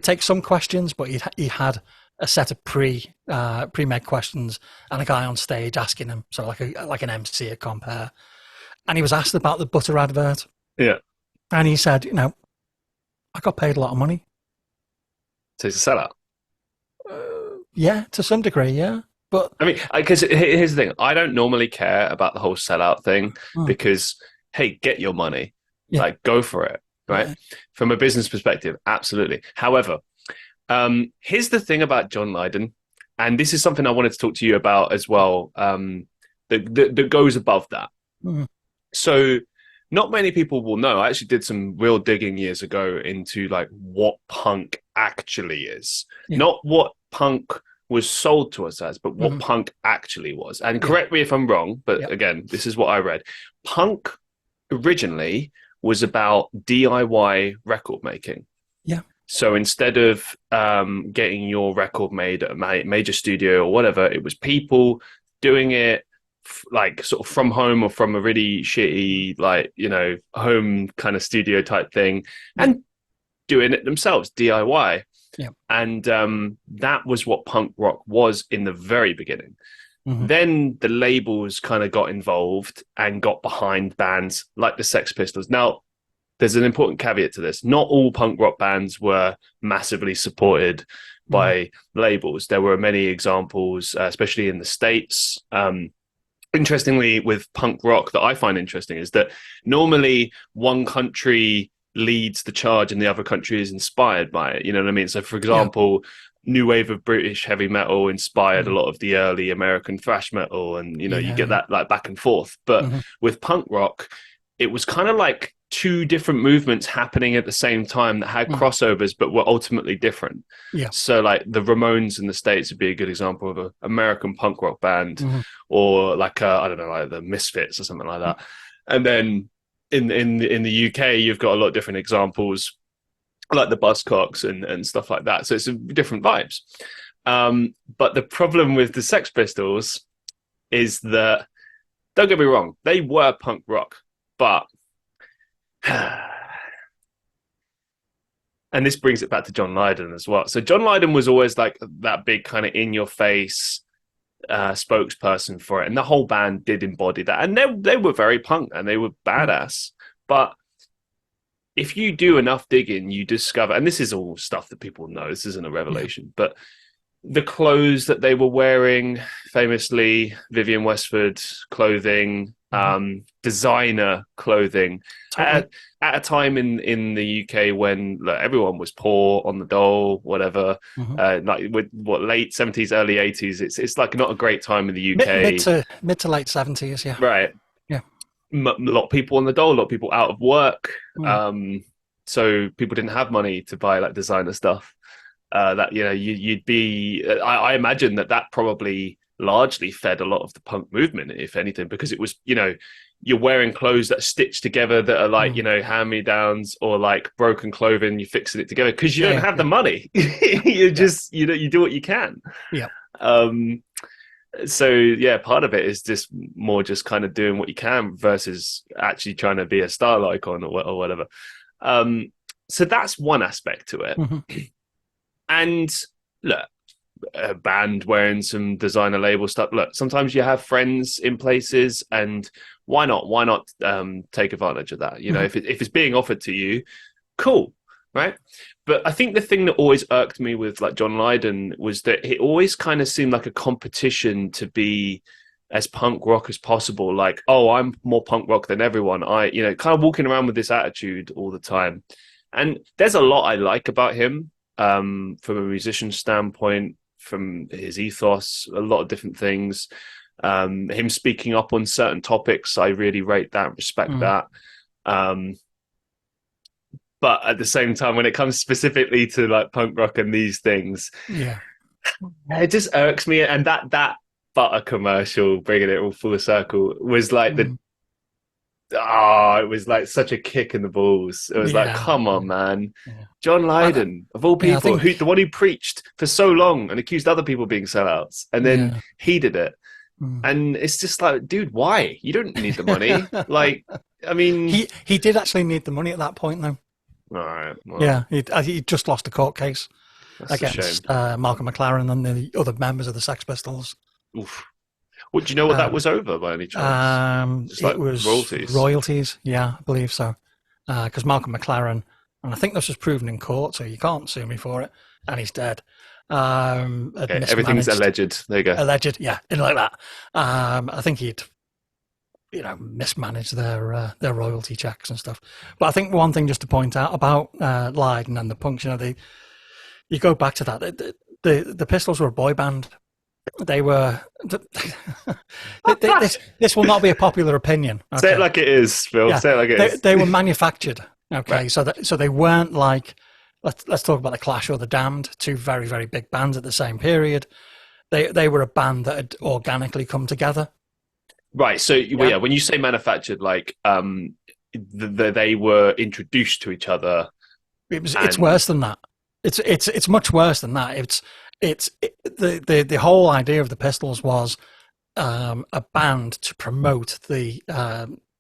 take some questions, but he had a set of pre-made questions and a guy on stage asking him, so like an MC at Compare. And he was asked about the butter advert. Yeah. And he said, I got paid a lot of money. So he's a sellout. Yeah, to some degree, yeah. But I mean, because here's the thing: I don't normally care about the whole sellout thing because, hey, get your money, yeah, like go for it, right? yeah. From a business perspective, absolutely. However, here's the thing about John Lydon, and this is something I wanted to talk to you about as well. That goes above that. Mm. So, not many people will know. I actually did some real digging years ago into like what punk actually is, not what punk was sold to us as, but what punk actually was. And correct me if I'm wrong, but again, this is what I read. Punk originally was about DIY record making. Yeah. So instead of getting your record made at a major studio or whatever, it was people doing it like sort of from home or from a really shitty, like, you know, home kind of studio type thing and doing it themselves, DIY. Yeah. And that was what punk rock was in the very beginning. Then the labels kind of got involved and got behind bands like the Sex Pistols. Now, there's an important caveat to this. Not all punk rock bands were massively supported by labels. There were many examples, especially in the States. Interestingly, with punk rock, that I find interesting is that normally one country leads the charge and the other country is inspired by it. You know what I mean? So, for example, new wave of British heavy metal inspired a lot of the early American thrash metal, and you know you get that like back and forth. But with punk rock, it was kind of like two different movements happening at the same time that had crossovers but were ultimately different. So like the Ramones in the States would be a good example of an American punk rock band, or like I don't know, like the Misfits or something like that. And then in the UK you've got a lot of different examples like the Buzzcocks and stuff like that. So it's different vibes. But the problem with the Sex Pistols is that, don't get me wrong, they were punk rock, but and this brings it back to John Lydon as well. So John Lydon was always like that big kind of in your face spokesperson for it, and the whole band did embody that, and they were very punk and they were badass. But if you do enough digging, you discover, and this is all stuff that people know, this isn't a revelation, but the clothes that they were wearing, famously Vivienne Westwood clothing, designer clothing, at a time in the UK when everyone was poor, on the dole, whatever, like with what, late 70s, early 80s. It's like not a great time in the UK. Mid to late 70s, yeah. Right. Yeah. A lot of people on the dole, a lot of people out of work. So people didn't have money to buy like designer stuff. That, you know, you'd be, I imagine that probably largely fed a lot of the punk movement, if anything, because it was, you know, you're wearing clothes that are stitched together that are like, you know, hand-me-downs or like broken clothing, you're fixing it together because you don't have the money. You just, you know, you do what you can. Yeah. So yeah, part of it is just more just kind of doing what you can versus actually trying to be a style icon or whatever. So that's one aspect to it. And look, a band wearing some designer label stuff. Look, sometimes you have friends in places, and why not? Why not take advantage of that? You know, if it's being offered to you, cool, right? But I think the thing that always irked me with like John Lydon was that it always kind of seemed like a competition to be as punk rock as possible. Like, oh, I'm more punk rock than everyone. You know, kind of walking around with this attitude all the time. And there's a lot I like about him. From a musician standpoint, from his ethos, a lot of different things. Him speaking up on certain topics, I really rate that, respect that. But at the same time, when it comes specifically to like punk rock and these things, it just irks me. And that butter commercial, bringing it all full circle, was like it was like such a kick in the balls. It was like, come on, man. John Lydon, of all people, the one who preached for so long and accused other people of being sellouts, and then he did it. And it's just like, dude, why? You don't need the money. Like, I mean, he did actually need the money at that point, though. All right. Well, yeah, he just lost a court case against Malcolm McLaren and the other members of the Sex Pistols. Oof. Well, do you know what that was over by any chance? It was royalties. Yeah, I believe so. Because Malcolm McLaren, and I think this was proven in court, so you can't sue me for it, and he's dead. Had Okay, everything's alleged. There you go. alleged, yeah, like that. I think he'd, mismanaged their royalty checks and stuff. But I think one thing just to point out about Lydon and the Punks, you go back to that. The Pistols were a boy band. They were. This will not be a popular opinion. Okay? Say it like it is, Phil. Yeah, say it like it is. They were manufactured. Okay, Right. so they weren't like. Let's talk about the Clash or the Damned, two very very big bands at the same period. They were a band that had organically come together. Right. So yeah, when you say manufactured, like they were introduced to each other. It's worse than that. It's much worse than that. The whole idea of the Pistols was a band to promote the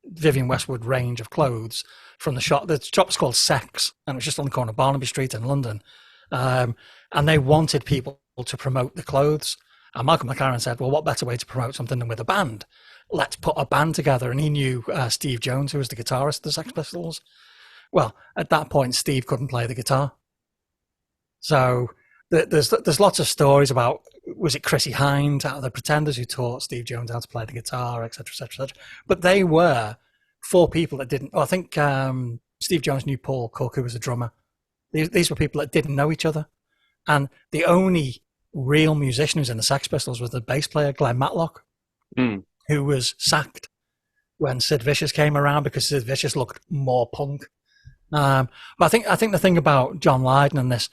Vivienne Westwood range of clothes from the shop. The shop was called Sex, and it was just on the corner of Barnaby Street in London. And they wanted people to promote the clothes. And Malcolm McLaren said, well, what better way to promote something than with a band? Let's put a band together. And he knew Steve Jones, who was the guitarist of the Sex Pistols. Well, at that point, Steve couldn't play the guitar. So there's lots of stories about, was it Chrissie Hynde out of the Pretenders who taught Steve Jones how to play the guitar, etc., etc., etc. But they were four people that didn't. I think Steve Jones knew Paul Cook, who was a drummer. These were people that didn't know each other, and the only real musician who was in the Sex Pistols was the bass player Glenn Matlock, who was sacked when Sid Vicious came around because Sid Vicious looked more punk. But I think the thing about John Lydon and this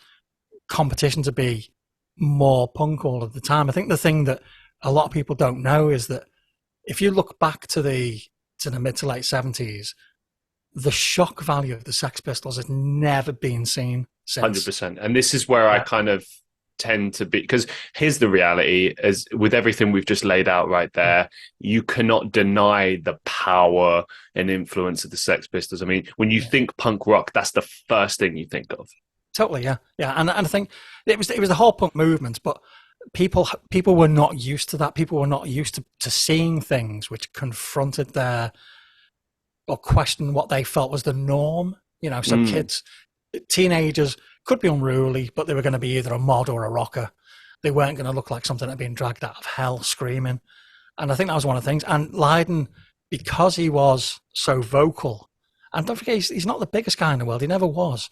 competition to be more punk all of the time, I think the thing that a lot of people don't know is that if you look back to the mid to late 70s, the shock value of the Sex Pistols has never been seen since. 100%. And this is where I kind of tend to be, because here's the reality, as with everything we've just laid out right there, you cannot deny the power and influence of the Sex Pistols. I mean, when you think punk rock, that's the first thing you think of. Totally, yeah. And I think it was the whole punk movement, but people were not used to that. People were not used to seeing things which confronted their, or questioned what they felt was the norm. So kids, teenagers could be unruly, but they were going to be either a mod or a rocker. They weren't going to look like something that had been dragged out of hell screaming. And I think that was one of the things. And Lydon, because he was so vocal, and don't forget, he's not the biggest guy in the world. He never was.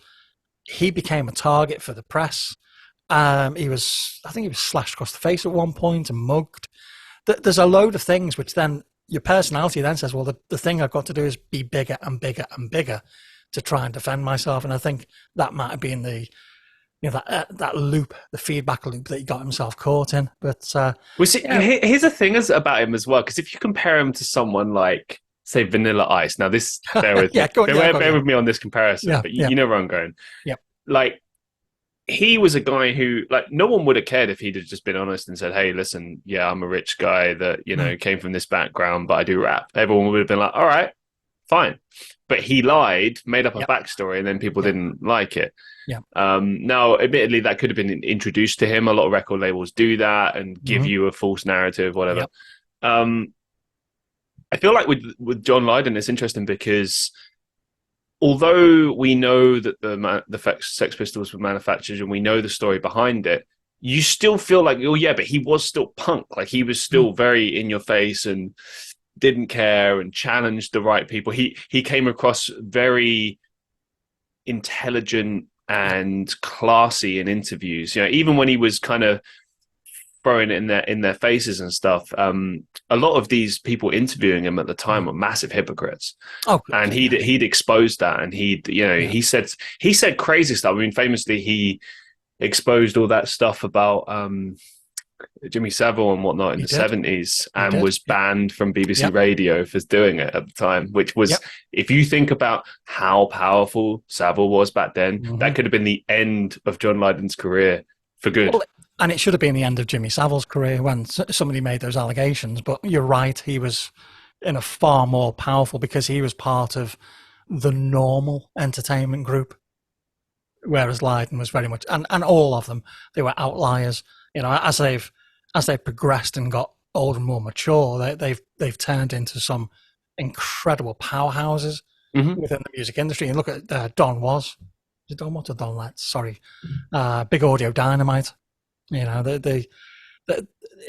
He became a target for the press. I think he was slashed across the face at one point and mugged. There's a load of things which then your personality then says, well, the thing I've got to do is be bigger and bigger and bigger to try and defend myself. And I think that might have been the, that loop, the feedback loop that he got himself caught in. But here's the thing about him as well, because if you compare him to someone like, say, Vanilla Ice. Now, this bear with me. Bear with me on this comparison, but you know where I'm going. Yeah, like he was a guy who, like, no one would have cared if he'd have just been honest and said, "Hey, listen, yeah, I'm a rich guy that came from this background, but I do rap." Everyone would have been like, "All right, fine." But he lied, made up a backstory, and then people didn't like it. Yeah. Now, admittedly, that could have been introduced to him. A lot of record labels do that and give you a false narrative, whatever. Yep. I feel like with John Lydon, it's interesting because although we know that the Sex Pistols were manufactured and we know the story behind it, you still feel like, oh yeah, but he was still punk. Like he was still very in your face and didn't care and challenged the right people. He came across very intelligent and classy in interviews. Even when he was kind of throwing it in their faces and stuff. A lot of these people interviewing him at the time were massive hypocrites. Oh, and he'd exposed that, and he said crazy stuff. I mean, famously, he exposed all that stuff about Jimmy Savile and whatnot in the 70s, and was banned from BBC Radio for doing it at the time, which was, if you think about how powerful Savile was back then, that could have been the end of John Lydon's career for good. Well, and it should have been the end of Jimmy Savile's career when somebody made those allegations. But you're right, he was in a far more powerful, because he was part of the normal entertainment group, whereas Lydon was very much, and all of them, they were outliers. As they've progressed and got older and more mature, they've turned into some incredible powerhouses within the music industry. And look at Don Was. Is it Don What or Don Letts? Sorry. Big Audio Dynamite.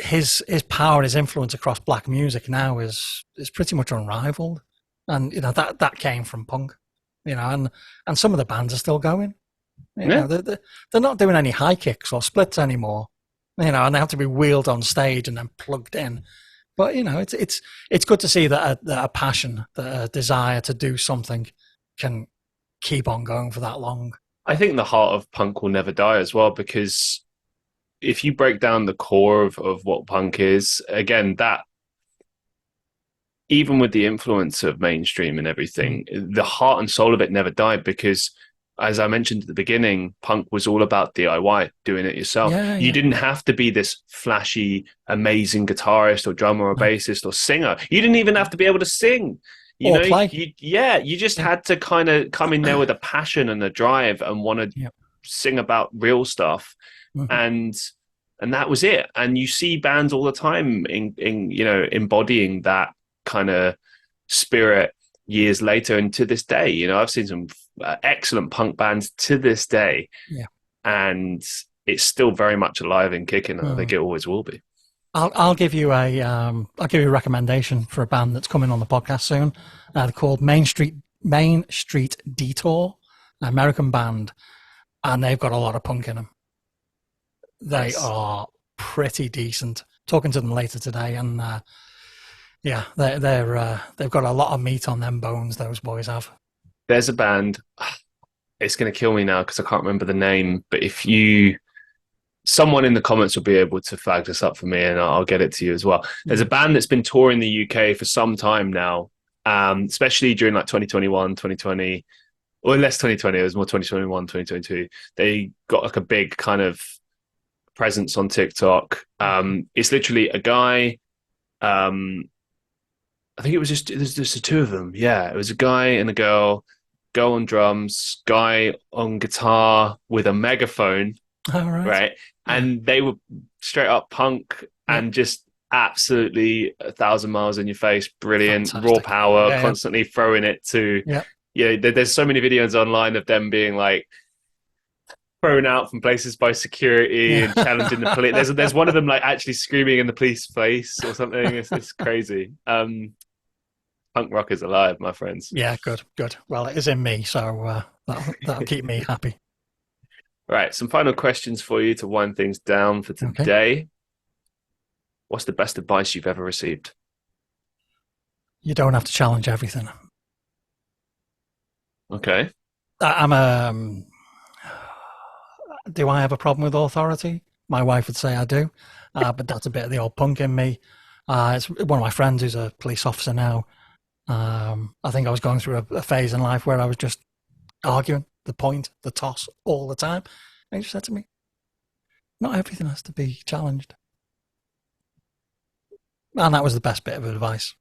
His power, his influence across black music now is pretty much unrivaled, and that came from punk, and some of the bands are still going. They're not doing any high kicks or splits anymore, and they have to be wheeled on stage and then plugged in. But it's good to see that a passion, that a desire to do something, can keep on going for that long. I think the heart of punk will never die as well, because if you break down the core of what punk is, again, that even with the influence of mainstream and everything, the heart and soul of it never died, because as I mentioned at the beginning, punk was all about DIY, doing it yourself. You didn't have to be this flashy, amazing guitarist or drummer or bassist or singer. You didn't even have to be able to sing. Play. You just had to kind of come in there with a passion and a drive and want to sing about real stuff. And that was it. And you see bands all the time in embodying that kind of spirit years later, and to this day, I've seen some excellent punk bands to this day, and it's still very much alive and kicking. And I think it always will be. I'll give you a recommendation for a band that's coming on the podcast soon. They're called Main Street Detour, an American band, and they've got a lot of punk in them. They are pretty decent. Talking to them later today, and they've got a lot of meat on them bones. Those boys have. There's a band. It's going to kill me now because I can't remember the name. But someone in the comments will be able to flag this up for me, and I'll get it to you as well. There's a band that's been touring the UK for some time now, especially during like 2021, 2020, or less 2020. It was more 2021, 2022. They got like a big kind of presence on TikTok. It's literally a guy. I think it was just the two of them. Yeah, it was a guy and a girl on drums, guy on guitar with a megaphone. All right. Right. And they were straight up punk and just absolutely 1,000 miles in your face. Brilliant. Fantastic. Raw power, constantly throwing it to, there's so many videos online of them being like thrown out from places by security and challenging the police. There's one of them like actually screaming in the police face or something. It's crazy. Punk rock is alive, my friends. Yeah, good. Well, it is in me, so that'll keep me happy. Right, some final questions for you to wind things down for today. Okay. What's the best advice you've ever received? You don't have to challenge everything. Okay. Do I have a problem with authority? My wife would say I do, but that's a bit of the old punk in me. It's one of my friends who's a police officer now. I think I was going through a phase in life where I was just arguing the point, the toss all the time. And he just said to me, not everything has to be challenged. And that was the best bit of advice.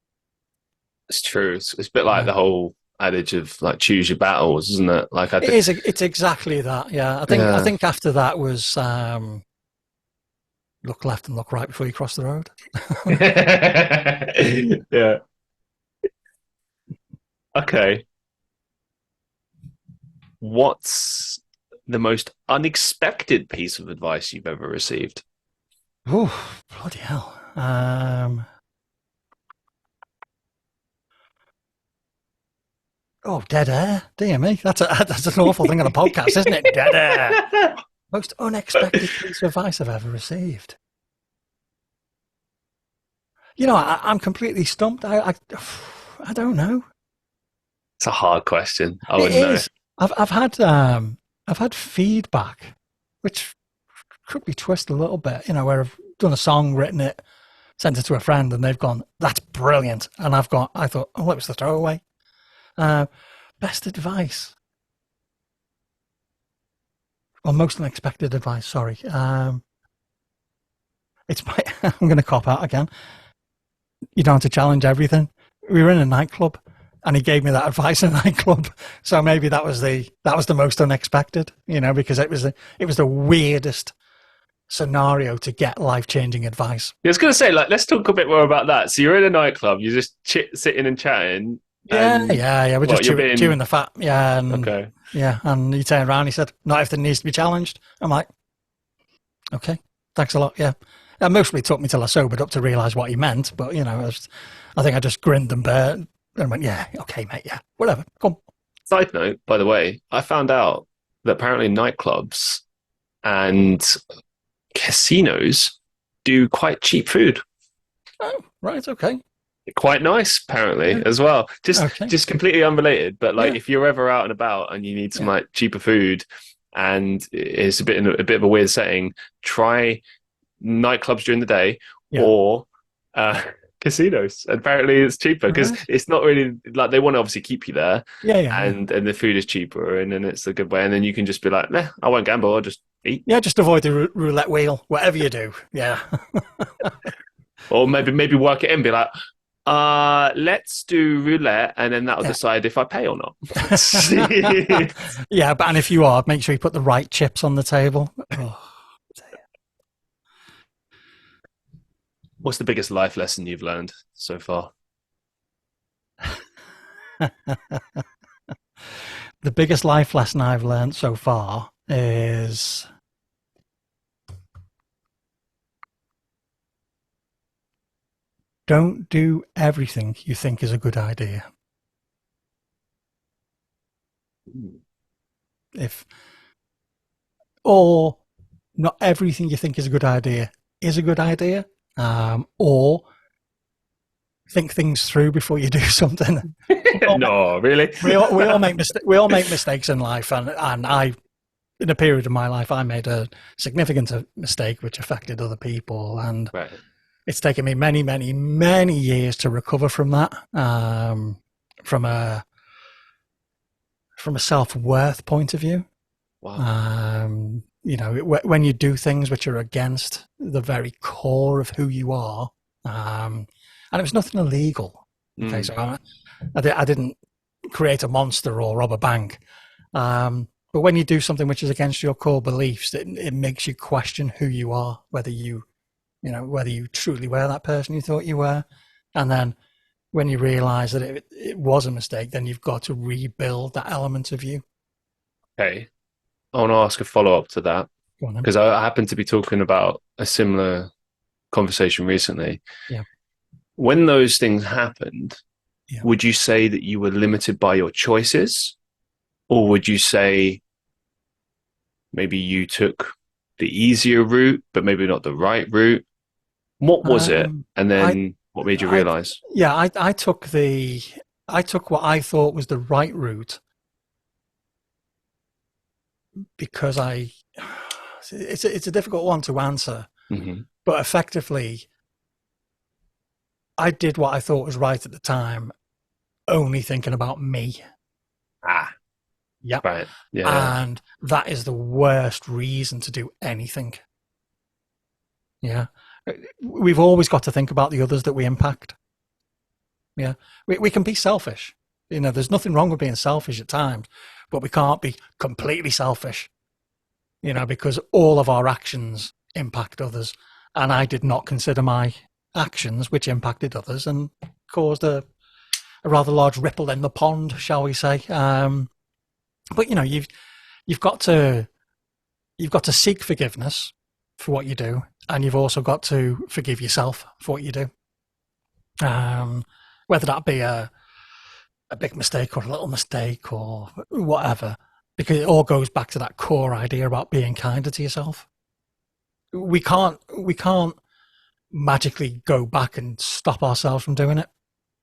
It's true. It's a bit like the whole adage of like choose your battles, isn't it? Like it's exactly that. Yeah. I think after that was look left and look right before you cross the road. Yeah. Okay. What's the most unexpected piece of advice you've ever received? Oh, bloody hell. Dead air. Dear me. That's an awful thing on a podcast, isn't it? Dead air. Most unexpected piece of advice I've ever received. I'm completely stumped. I don't know. It's a hard question. I wouldn't know. I've had feedback, which could be twisted a little bit, where I've done a song, written it, sent it to a friend, and they've gone, "That's brilliant," and I thought, "Oh, it was the throwaway." Best advice. Well, most unexpected advice. Sorry. I'm going to cop out again. You don't have to challenge everything. We were in a nightclub, and he gave me that advice in a nightclub. So maybe that was the most unexpected, because it was the weirdest scenario to get life-changing advice. I was going to say, let's talk a bit more about that. So you're in a nightclub, you're just sitting and chatting. Yeah. We're just chewing the fat. Yeah. Okay. Yeah. And he turned around, he said, "Not everything needs to be challenged." I'm like, okay. Thanks a lot. Yeah. It mostly took me till I sobered up to realise what he meant, but I think I just grinned and bear and went, yeah, okay, mate, yeah, whatever, come. Side note, by the way, I found out that apparently nightclubs and casinos do quite cheap food. Oh, right, okay. Quite nice, apparently, Yeah. as well. Okay. Just completely unrelated, but like Yeah. if you're ever out and about and you need some Yeah. like cheaper food, and it's a bit of a weird setting, try nightclubs during the day Yeah. or casinos. Apparently, it's cheaper because Right. it's not really like they want to obviously keep you there, Yeah, yeah, yeah. and the food is cheaper, and then it's a good way, and then you can just be like, nah, I won't gamble, I'll just eat. Yeah, just avoid the roulette wheel, whatever you do. Yeah. Or maybe work it in, be like, let's do roulette, and then that'll Yeah. decide if I pay or not. Yeah, but and if you are, make sure you put the right chips on the table. Oh. What's the biggest life lesson you've learned so far? The biggest life lesson I've learned so far is don't do everything you think is a good idea. Or not everything you think is a good idea is a good idea, or think things through before you do something. No, really? We all make mistakes in life, and I, in a period of my life, I made a significant mistake which affected other people, and Right. it's taken me many, many, many years to recover from that. From a self-worth point of view. Wow. When you do things which are against the very core of who you are, and it was nothing illegal. Okay, so I didn't create a monster or rob a bank. But when you do something which is against your core beliefs, it makes you question who you are, whether you truly were that person you thought you were. And then when you realize that it was a mistake, then you've got to rebuild that element of you. Okay. I want to ask a follow-up to that Go on then. because I happened to be talking about a similar conversation recently. Yeah. When those things happened, Yeah. would you say that you were limited by your choices, or would you say maybe you took the easier route, but maybe not the right route? What was it? And then what made you realize? Yeah, I took what I thought was the right route because it's a difficult one to answer, but effectively I did what I thought was right at the time, only thinking about me. Yeah. Right. Yeah. And that is the worst reason to do anything. Yeah. We've always got to think about the others that we impact. Yeah. We can be selfish. There's nothing wrong with being selfish at times, but we can't be completely selfish, because all of our actions impact others. And I did not consider my actions, which impacted others and caused a rather large ripple in the pond, shall we say. But you've got to seek forgiveness for what you do, and you've also got to forgive yourself for what you do. Whether that be a big mistake or a little mistake or whatever, because it all goes back to that core idea about being kinder to yourself. We can't magically go back and stop ourselves from doing it.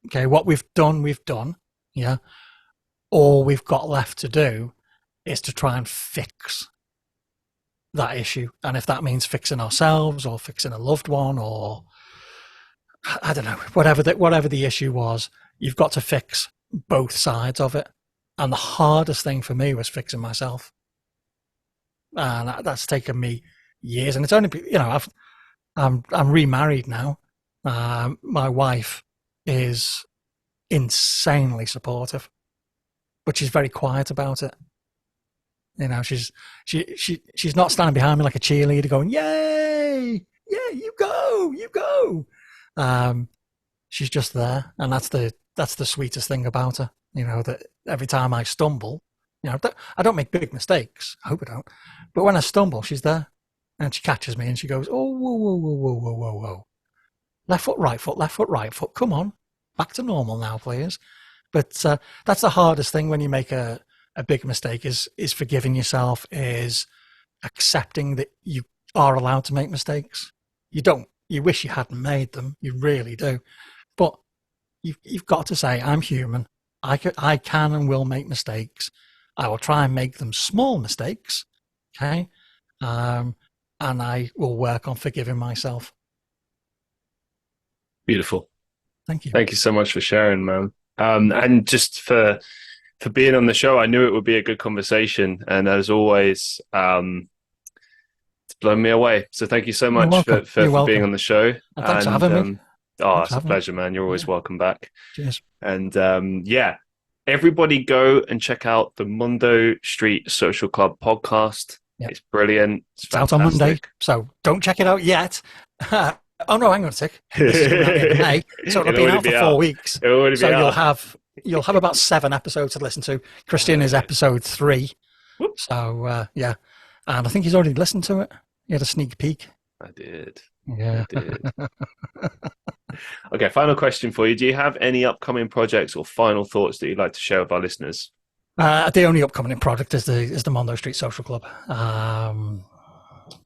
Okay, what we've done. Yeah. All we've got left to do is to try and fix that issue. And if that means fixing ourselves or fixing a loved one or I don't know, whatever the issue was, you've got to fix both sides of it. And the hardest thing for me was fixing myself. And that's taken me years. And it's only, I'm remarried now. My wife is insanely supportive, but she's very quiet about it. She's not standing behind me like a cheerleader going, "Yay, yeah, you go." She's just there, and that's the sweetest thing about her. That every time I stumble, I don't make big mistakes. I hope I don't. But when I stumble, she's there, And she catches me and she goes, oh, whoa, whoa, whoa, whoa, whoa, whoa, whoa. Left foot, right foot, left foot, right foot. Come on. Back to normal now, please. But that's the hardest thing when you make a big mistake is forgiving yourself, is accepting that you are allowed to make mistakes. You wish you hadn't made them. You really do. But you've got to say, I'm human. I can and will make mistakes. I will try and make them small mistakes. Okay. And I will work on forgiving myself. Beautiful. Thank you. Thank you so much for sharing, man. And just for being on the show. I knew it would be a good conversation, and as always, it's blown me away. So thank you so much for being on the show. And thanks for having me. Oh, it's a pleasure, man. You're always welcome back. Cheers. And everybody go and check out the Mondo Street Social Club podcast. Yep. It's brilliant. It's out on Monday, so don't check it out yet. Oh no, hang on a sec. This is going to be May, so it'll be out for 4 weeks. So you'll have about 7 episodes to listen to. Christian is episode 3. Whoops. So and I think he's already listened to it. He had a sneak peek. I did. Yeah. I did. Okay, final question for you. Do you have any upcoming projects or final thoughts that you'd like to share with our listeners? The only upcoming project is the Mondo Street Social Club.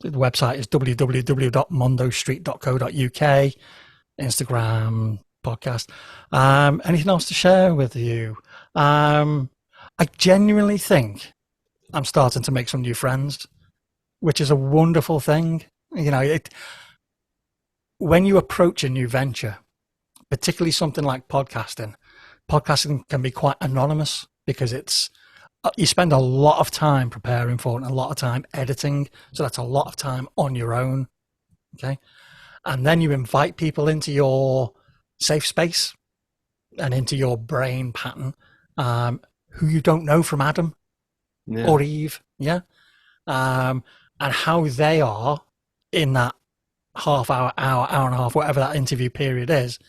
The website is www.mondostreet.co.uk. Instagram, podcast. Anything else to share with you? I genuinely think I'm starting to make some new friends, which is a wonderful thing. You know, when you approach a new venture, particularly something like podcasting can be quite anonymous because you spend a lot of time preparing for it and a lot of time editing. So that's a lot of time on your own. Okay. And then you invite people into your safe space and into your brain pattern, who you don't know from Adam or Eve. Yeah. And how they are in that half hour and a half, whatever that interview period is,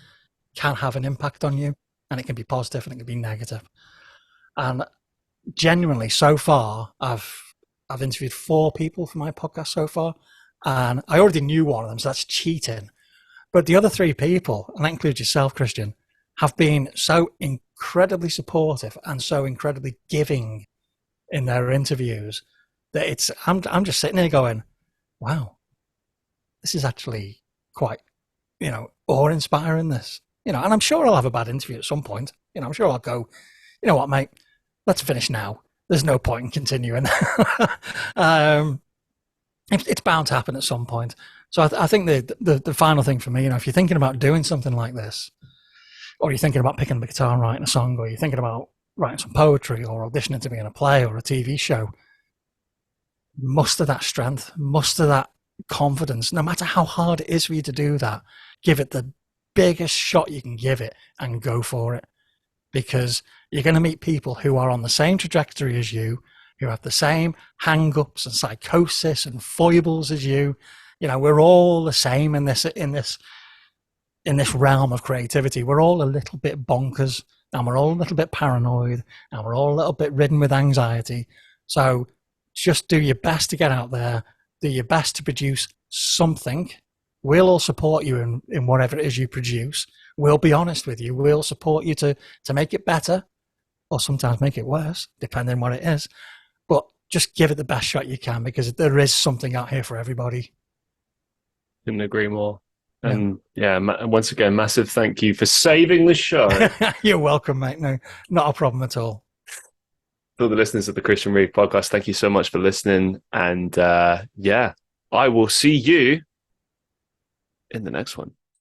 can have an impact on you. And it can be positive and it can be negative. And genuinely, so far, I've interviewed 4 people for my podcast so far, and I already knew one of them, so that's cheating. But the other 3 people, and that includes yourself, Christian, have been so incredibly supportive and so incredibly giving in their interviews that I'm just sitting here going, wow, this is actually quite, awe-inspiring, this. And I'm sure I'll have a bad interview at some point. I'm sure I'll go, you know what, mate, let's finish now. There's no point in continuing. It's bound to happen at some point. So I think the final thing for me, if you're thinking about doing something like this, or you're thinking about picking up a guitar and writing a song, or you're thinking about writing some poetry or auditioning to be in a play or a TV show, muster that strength, muster that confidence, no matter how hard it is for you to do that. Give it the biggest shot you can give it and go for it, because you're going to meet people who are on the same trajectory as you, who have the same hang-ups and psychosis and foibles as you. We're all the same in this realm of creativity. We're all a little bit bonkers, and we're all a little bit paranoid, and we're all a little bit ridden with anxiety. So just do your best to get out there, do your best to produce something. We'll all support you in whatever it is you produce. We'll be honest with you. We'll support you to make it better, or sometimes make it worse, depending on what it is. But just give it the best shot you can, because there is something out here for everybody. Couldn't agree more. And once again, massive thank you for saving the show. You're welcome, mate. No, not a problem at all. For the listeners of the Christian Reeve podcast, thank you so much for listening. And I will see you in the next one.